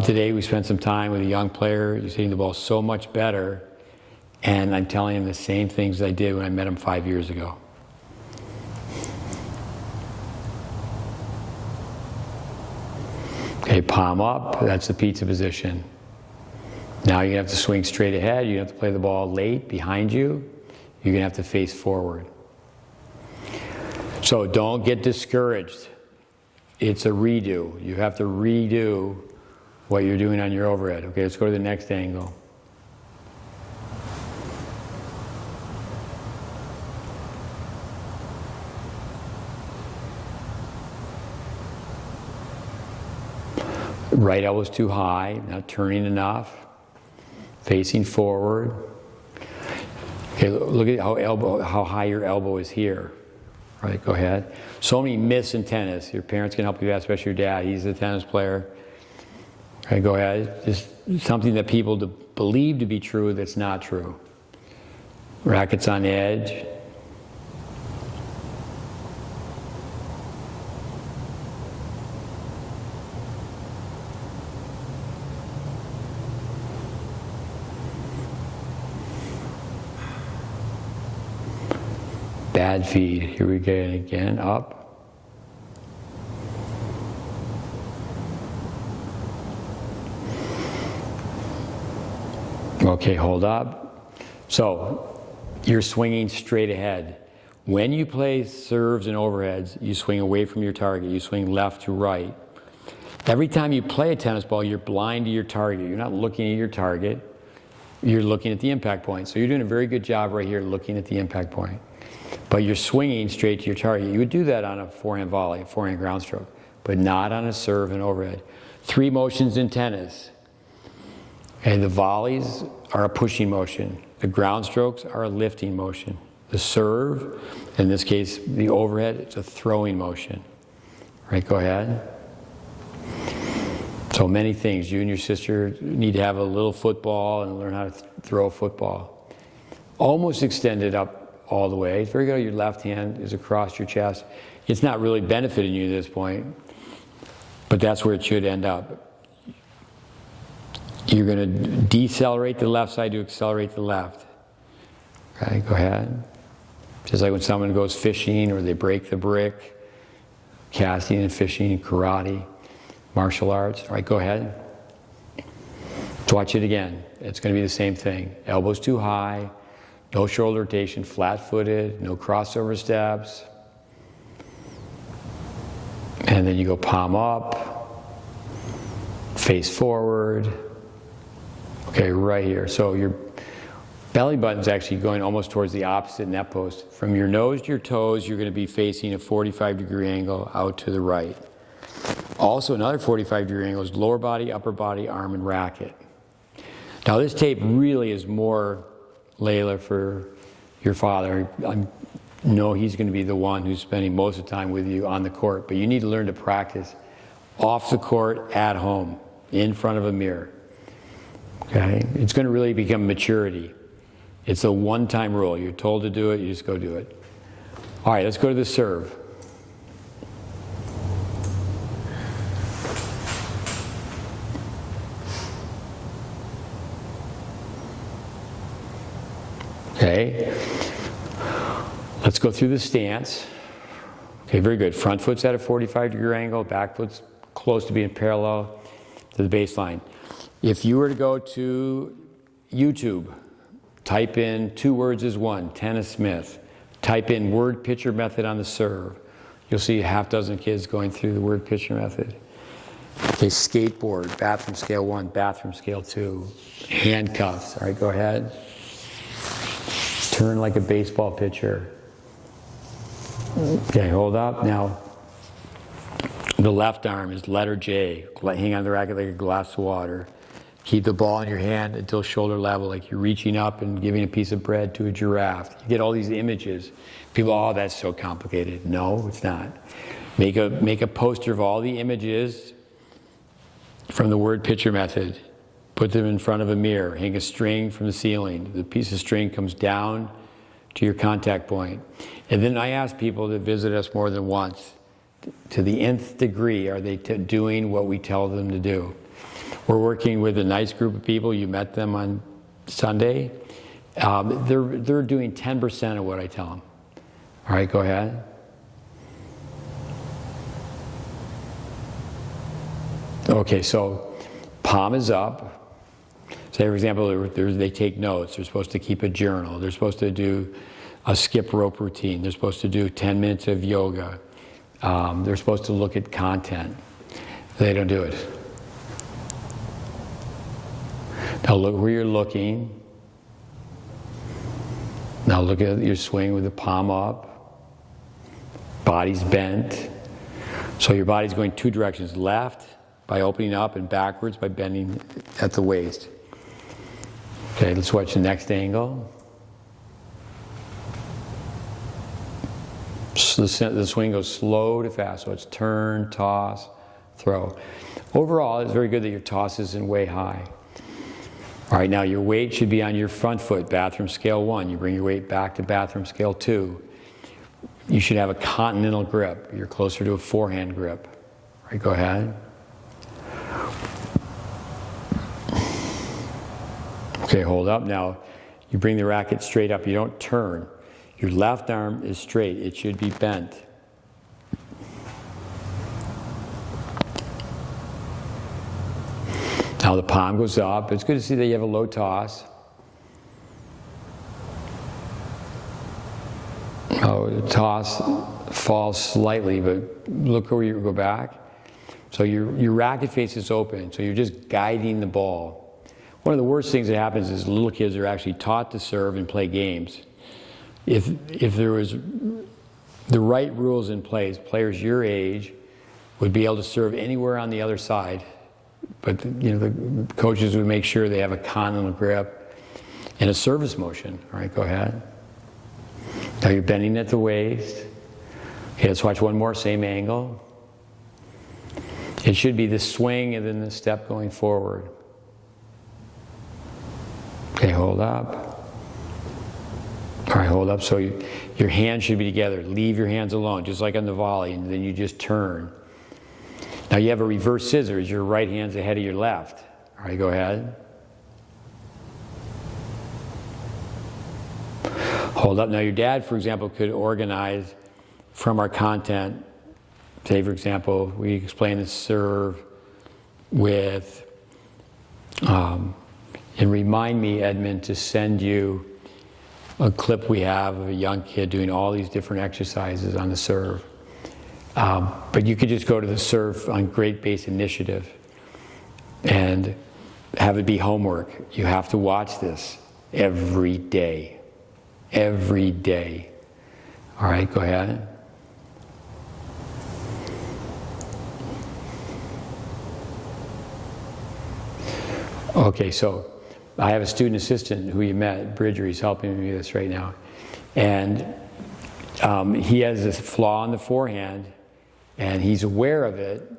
Today we spent some time with a young player. He's hitting the ball so much better, and I'm telling him the same things I did when I met him 5 years ago. Okay, palm up, that's the pizza position. Now you're going to have to swing straight ahead. You're going to have to play the ball late behind you. You're going to have to face forward. So don't get discouraged. It's a redo. You have to redo what you're doing on your overhead. Okay, let's go to the next angle. Right elbow's too high, not turning enough. Facing forward. Okay, look at how high your elbow is here. All right, go ahead. So many myths in tennis. Your parents can help you with that, especially your dad. He's a tennis player. Okay, go ahead. Just something that people believe to be true that's not true. Rackets on edge. Bad feed. Here we go again. Up. Okay, hold up. So you're swinging straight ahead. When you play serves and overheads, you swing away from your target. You swing left to right. Every time you play a tennis ball, you're blind to your target. You're not looking at your target. You're looking at the impact point. So you're doing a very good job right here looking at the impact point. But you're swinging straight to your target. You would do that on a forehand volley, a forehand ground stroke, but not on a serve and overhead. 3 motions in tennis. Okay, the volleys are a pushing motion. The ground strokes are a lifting motion. The serve, in this case, the overhead, it's a throwing motion. All right, go ahead. So many things. You and your sister need to have a little football and learn how to throw a football. Almost extended up all the way. It's very good. Your left hand is across your chest. It's not really benefiting you at this point, but that's where it should end up. You're going to decelerate the left side to accelerate the left. Okay, go ahead. Just like when someone goes fishing or they break the brick, casting and fishing, karate, martial arts. All right, go ahead. Let's watch it again. It's going to be the same thing. Elbows too high. No shoulder rotation, flat-footed, no crossover steps. And then you go palm up, face forward. Okay, right here. So your belly button's actually going almost towards the opposite net post. From your nose to your toes, you're going to be facing a 45-degree angle out to the right. Also, another 45-degree angle is lower body, upper body, arm, and racket. Now, this tape really is more Laila for your father. I know he's going to be the one who's spending most of the time with you on the court, but you need to learn to practice off the court, at home, in front of a mirror. Okay? It's going to really become maturity. It's a one-time rule. You're told to do it, you just go do it. All right, let's go to the serve. Okay. Let's go through the stance. Okay, very good. Front foot's at a 45-degree angle, back foot's close to being parallel to the baseline. If you were to go to YouTube, type in 2 words as one, Tennis Smith, type in word picture method on the serve, you'll see a half dozen kids going through the word picture method. Okay, skateboard, bathroom scale 1, bathroom scale 2, handcuffs. All right, go ahead. Turn like a baseball pitcher. Okay, hold up. Now, the left arm is letter J. Hang on the racket like a glass of water. Keep the ball in your hand until shoulder level, like you're reaching up and giving a piece of bread to a giraffe. You get all these images. People, oh, that's so complicated. No, it's not. Make a poster of all the images from the word picture method. Put them in front of a mirror. Hang a string from the ceiling. The piece of string comes down to your contact point. And then I ask people to visit us more than once. To the nth degree, are they doing what we tell them to do? We're working with a nice group of people. You met them on Sunday. They're doing 10% of what I tell them. All right, go ahead. Okay, so palm is up. Say, for example, they take notes. They're supposed to keep a journal. They're supposed to do a skip rope routine. They're supposed to do 10 minutes of yoga. They're supposed to look at content. They don't do it. Now look where you're looking. Now look at your swing with the palm up. Body's bent. So your body's going 2 directions. Left by opening up and backwards by bending at the waist. Okay, let's watch the next angle. So the swing goes slow to fast, so it's turn, toss, throw. Overall, it's very good that your toss isn't way high. All right, now your weight should be on your front foot, bathroom scale 1. You bring your weight back to bathroom scale 2. You should have a continental grip. You're closer to a forehand grip. All right, go ahead. Okay, hold up. Now, you bring the racket straight up. You don't turn. Your left arm is straight. It should be bent. Now the palm goes up. It's good to see that you have a low toss. Oh, the toss falls slightly, but look where you go back. So your racket face is open, so you're just guiding the ball. One of the worst things that happens is little kids are actually taught to serve and play games. If there was the right rules in place, players your age would be able to serve anywhere on the other side. But the coaches would make sure they have a continental grip and a service motion. All right, go ahead. Now you're bending at the waist. Okay, let's watch one more, same angle. It should be the swing and then the step going forward. Okay, hold up. All right, hold up. So your hands should be together. Leave your hands alone, just like on the volley, and then you just turn. Now you have a reverse scissors. Your right hand's ahead of your left. All right, go ahead. Hold up. Now your dad, for example, could organize from our content. Say, for example, we explain the serve with, and remind me, Edmund, to send you a clip we have of a young kid doing all these different exercises on the serve. But you could just go to the serve on GreatBase Initiative and have it be homework. You have to watch this every day. Every day. All right, go ahead. Okay, so I have a student assistant who you met, Bridger. He's helping me with this right now. And he has this flaw in the forehand, and he's aware of it.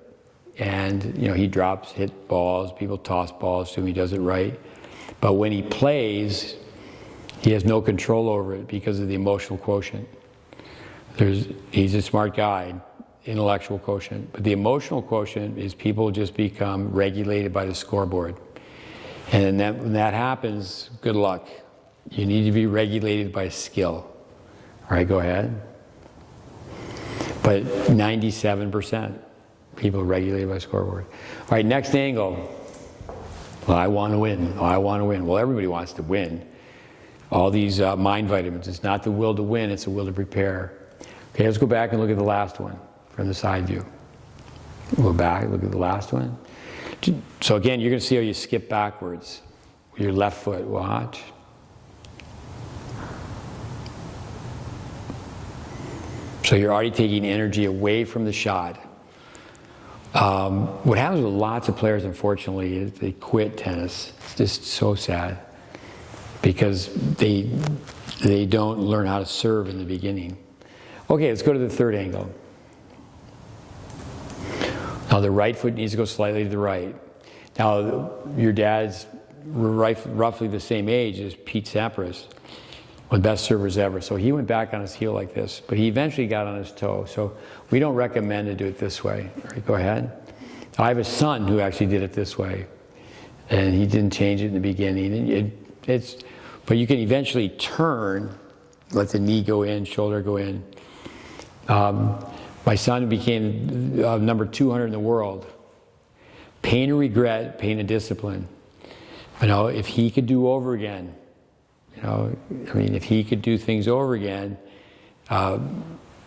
And, he hit balls, people toss balls to him, he does it right. But when he plays, he has no control over it because of the emotional quotient. He's a smart guy, intellectual quotient. But the emotional quotient is people just become regulated by the scoreboard. And when that happens, good luck. You need to be regulated by skill. All right, go ahead. But 97% people regulated by scoreboard. All right, next angle. Well, I want to win. Oh, I want to win. Well, everybody wants to win. All these mind vitamins. It's not the will to win, it's the will to prepare. Okay, let's go back and look at the last one from the side view. We'll go back, look at the last one. So again, you're going to see how you skip backwards. Your left foot, watch. So you're already taking energy away from the shot. What happens with lots of players, unfortunately, is they quit tennis. It's just so sad because they don't learn how to serve in the beginning. Okay, let's go to the third angle. Now the right foot needs to go slightly to the right. Now your dad's roughly the same age as Pete Sampras, one of the best servers ever. So he went back on his heel like this, but he eventually got on his toe. So we don't recommend to do it this way. All right, go ahead. I have a son who actually did it this way, and he didn't change it in the beginning. And but you can eventually turn, let the knee go in, shoulder go in. My son became number 200 in the world. Pain and regret, pain and discipline. You know, if he could do over again, you know, I mean, if he could do things over again,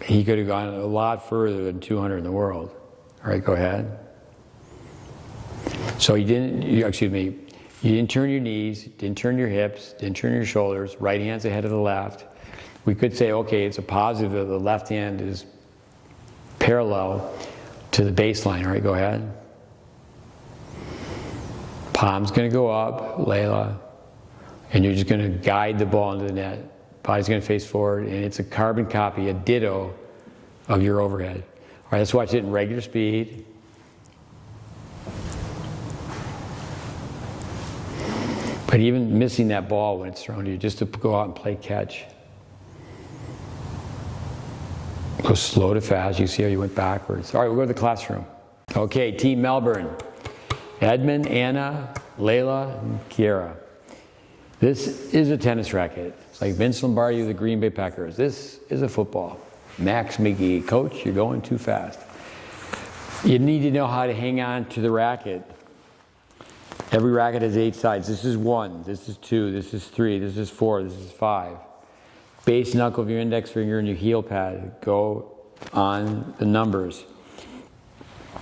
he could have gone a lot further than 200 in the world. All right, go ahead. So you didn't turn your knees, didn't turn your hips, didn't turn your shoulders, right hand's ahead of the left. We could say, okay, it's a positive that the left hand is parallel to the baseline. All right, go ahead. Palm's going to go up, Laila, and you're just going to guide the ball into the net. Body's going to face forward, and it's a carbon copy, a ditto of your overhead. All right, let's watch it in regular speed. But even missing that ball when it's thrown to you, just to go out and play catch. Go slow to fast. You see how you went backwards. All right, we'll go to the classroom. Okay, Team Melbourne. Edmund, Anna, Laila, and Kiera. This is a tennis racket. It's like Vince Lombardi of the Green Bay Packers. This is a football. Max McGee, coach, you're going too fast. You need to know how to hang on to the racket. Every racket has 8 sides. This is 1, this is 2, this is 3, this is 4, this is 5. Base knuckle of your index finger and your heel pad go on the numbers.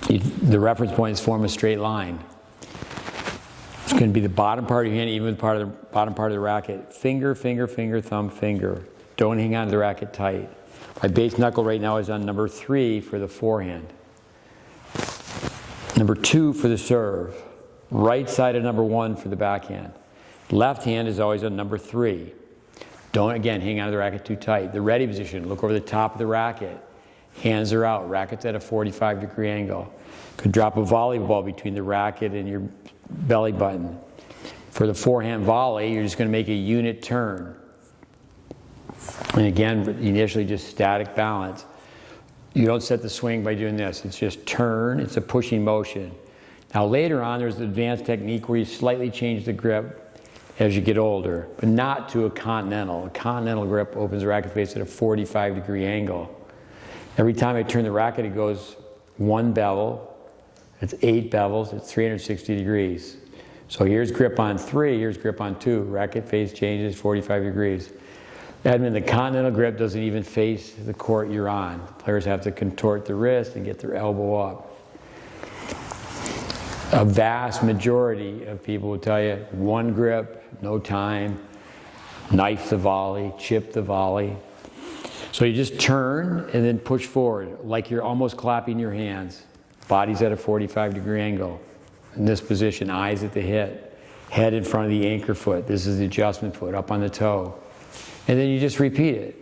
The reference points form a straight line. It's going to be the bottom part of your hand, even with the bottom part of the racket. Finger, finger, finger, thumb, finger. Don't hang on to the racket tight. My base knuckle right now is on number 3 for the forehand. Number 2 for the serve. Right side of number 1 for the backhand. Left hand is always on number 3. Don't, again, hang on to the racket too tight. The ready position, look over the top of the racket. Hands are out, racket's at a 45-degree angle. Could drop a volleyball between the racket and your belly button. For the forehand volley, you're just going to make a unit turn. And again, initially just static balance. You don't set the swing by doing this. It's just turn, it's a pushing motion. Now later on, there's an advanced technique where you slightly change the grip as you get older, but not to a continental. A continental grip opens the racket face at a 45-degree angle. Every time I turn the racket, it goes 1 bevel. It's 8 bevels. It's 360 degrees. So here's grip on 3. Here's grip on 2. Racket face changes 45 degrees. Edmund, the continental grip doesn't even face the court you're on. Players have to contort the wrist and get their elbow up. A vast majority of people will tell you 1 grip, no time, knife the volley, chip the volley. So you just turn and then push forward like you're almost clapping your hands. Body's at a 45-degree angle. In this position, eyes at the hip, head in front of the anchor foot. This is the adjustment foot, up on the toe. And then you just repeat it.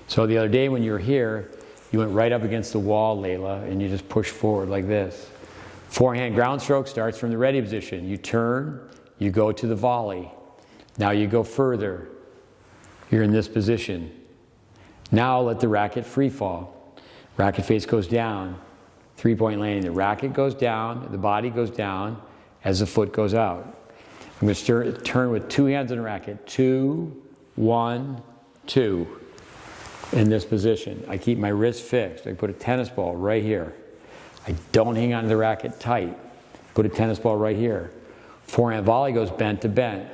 So the other day when you were here, you went right up against the wall, Laila, and you just push forward like this. Forehand ground stroke starts from the ready position. You turn, you go to the volley. Now you go further. You're in this position. Now let the racket free fall. Racket face goes down. 3-point landing. The racket goes down, the body goes down as the foot goes out. I'm going to turn with 2 hands on the racket. 2, 1, 2. In this position. I keep my wrist fixed. I put a tennis ball right here. I don't hang on to the racket tight. Put a tennis ball right here. Forehand volley goes bent to bent.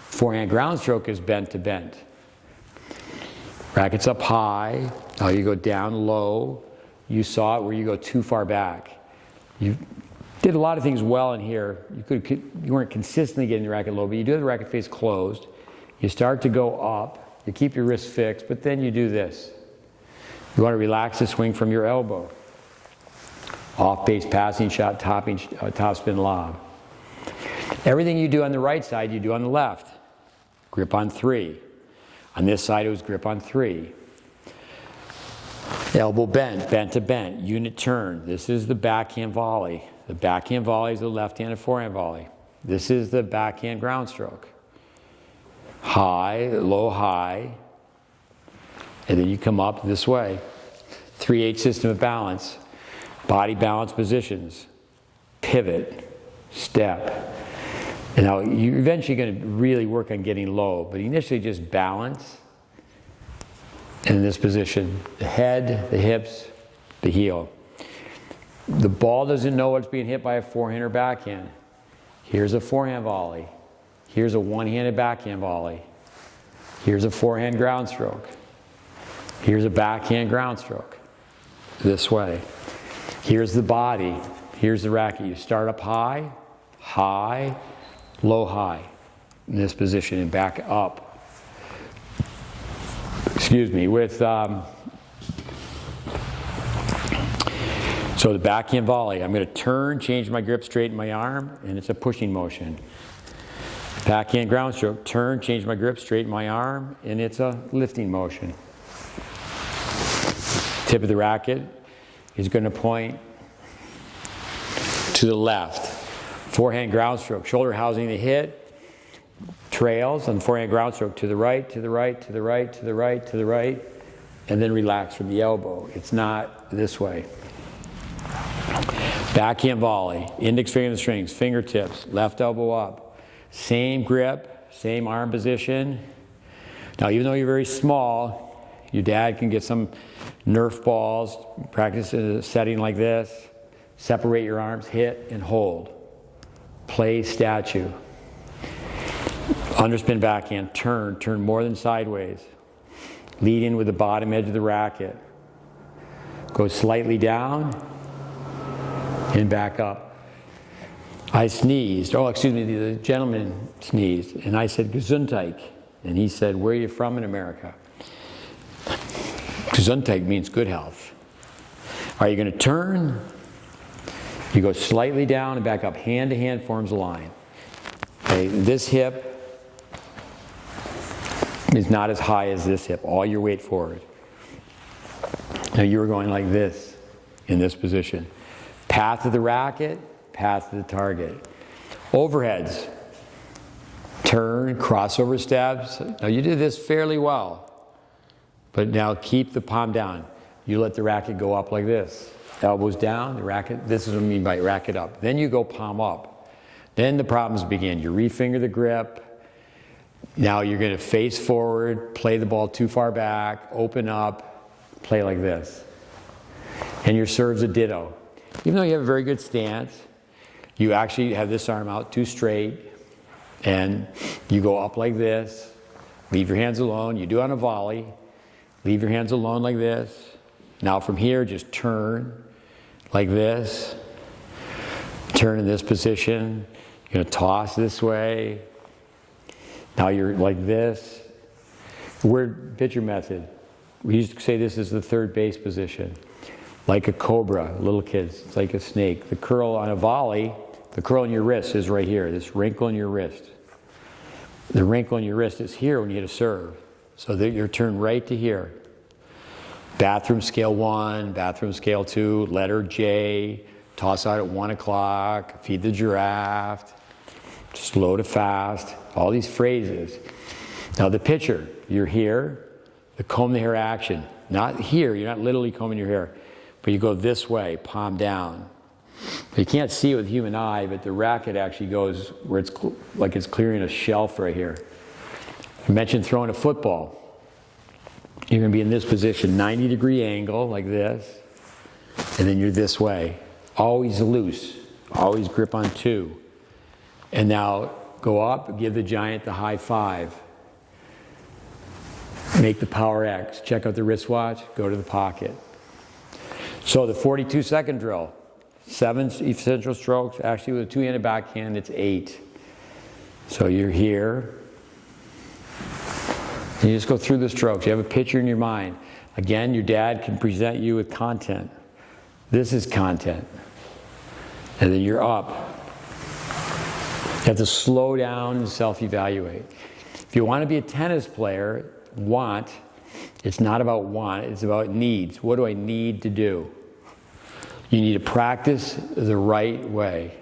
Forehand ground stroke is bent to bent. Racket's up high. Now you go down low. You saw it where you go too far back. You did a lot of things well in here. You weren't consistently getting the racket low, but you do have the racket face closed. You start to go up. You keep your wrist fixed, but then you do this. You want to relax the swing from your elbow. Off-base passing shot, top spin lob. Everything you do on the right side, you do on the left. Grip on 3. On this side, it was grip on 3. Elbow bent, bent to bent, unit turn. This is the backhand volley. The backhand volley is the left-handed forehand volley. This is the backhand ground stroke. High, low, high. And then you come up this way. 3/8 system of balance. Body balance positions. Pivot, step. And now you're eventually going to really work on getting low, but initially just balance. And in this position, the head, the hips, the heel. The ball doesn't know what's being hit by a forehand or backhand. Here's a forehand volley. Here's a one-handed backhand volley. Here's a forehand ground stroke. Here's a backhand ground stroke. This way. Here's the body. Here's the racket. You start up high, high, low, high. In this position and back up. Excuse me, with, so the backhand volley, I'm going to turn, change my grip, straighten my arm, and it's a pushing motion. Backhand ground stroke, turn, change my grip, straighten my arm, and it's a lifting motion. Tip of the racket is going to point to the left. Forehand ground stroke, shoulder housing the hit, trails on the forehand ground stroke to the right, to the right, to the right, to the right, to the right, and then relax from the elbow. It's not this way. Backhand volley, index finger in the strings, fingertips, left elbow up. Same grip, same arm position. Now, even though you're very small, your dad can get some Nerf balls, practice in a setting like this. Separate your arms, hit and hold. Play statue. Underspin backhand, turn more than sideways. Lead in with the bottom edge of the racket. Go slightly down and back up. I sneezed. Oh, excuse me, the gentleman sneezed. And I said, Gesundheit. And he said, where are you from in America? Gesundheit means good health. Are you going to turn? You go slightly down and back up. Hand to hand forms a line. Okay, this hip is not as high as this hip. All your weight forward. Now you were going like this in this position. Path of the racket, path to the target. Overheads. Turn, crossover steps. Now you did this fairly well. But now keep the palm down. You let the racket go up like this. Elbows down, the racket. This is what I mean by racket up. Then you go palm up. Then the problems begin. You refinger the grip. Now you're going to face forward, play the ball too far back, open up, play like this. And your serve's a ditto. Even though you have a very good stance, you actually have this arm out too straight, and you go up like this, leave your hands alone. You do on a volley, leave your hands alone like this. Now from here, just turn like this. Turn in this position. You're going to toss this way. Now you're like this. Word picture method. We used to say this is the third base position. Like a cobra, little kids, it's like a snake. The curl on a volley, the curl in your wrist is right here, this wrinkle in your wrist. The wrinkle in your wrist is here when you hit a serve. So that you're turned right to here. Bathroom scale 1, bathroom scale 2, letter J, toss out at 1 o'clock, feed the giraffe, slow to fast, all these phrases. Now the pitcher, you're here, the comb the hair action. Not here, you're not literally combing your hair, but you go this way, palm down. You can't see it with the human eye, but the racket actually goes where it's like it's clearing a shelf right here. I mentioned throwing a football. You're going to be in this position, 90-degree angle like this, and then you're this way. Always loose. Always grip on 2. And now go up, give the giant the high 5. Make the power X. Check out the wristwatch, go to the pocket. So the 42-second drill, 7 essential strokes. Actually, with a 2-handed backhand, it's 8. So you're here. And you just go through the strokes. You have a picture in your mind. Again, your dad can present you with content. This is content. And then you're up. You have to slow down and self-evaluate. If you want to be a tennis player, it's not about want, it's about needs. What do I need to do? You need to practice the right way.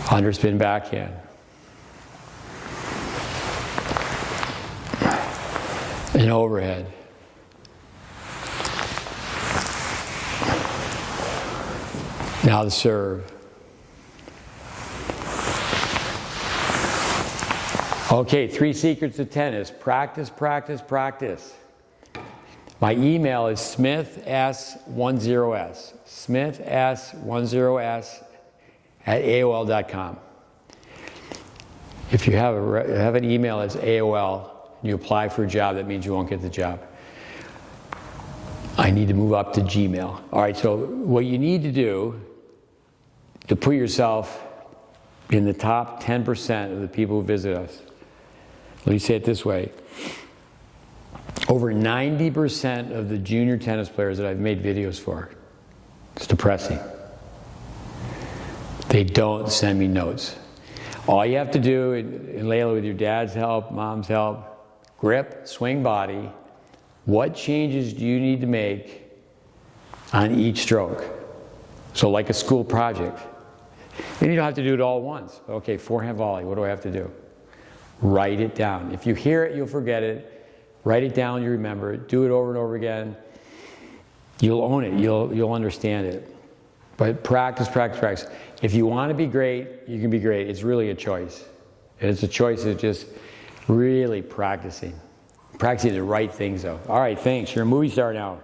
Underspin backhand. An overhead. Now the serve. Okay, 3 secrets of tennis. Practice, practice, practice. My email is smiths10s, smiths10s@aol.com. If you have an email as AOL and you apply for a job, that means you won't get the job. I need to move up to Gmail. All right, so what you need to do to put yourself in the top 10% of the people who visit us. Let me say it this way. Over 90% of the junior tennis players that I've made videos for, it's depressing. They don't send me notes. All you have to do, and Laila, with your dad's help, mom's help, grip, swing body, what changes do you need to make on each stroke? So like a school project. And you don't have to do it all at once. Okay, forehand volley, what do I have to do? Write it down. If you hear it, you'll forget it. Write it down, you remember it. Do it over and over again. You'll own it, you'll understand it. But practice, practice, practice. If you want to be great, you can be great. It's really a choice. And it's a choice of just really practicing. Practicing the right things though. All right, thanks. You're a movie star now.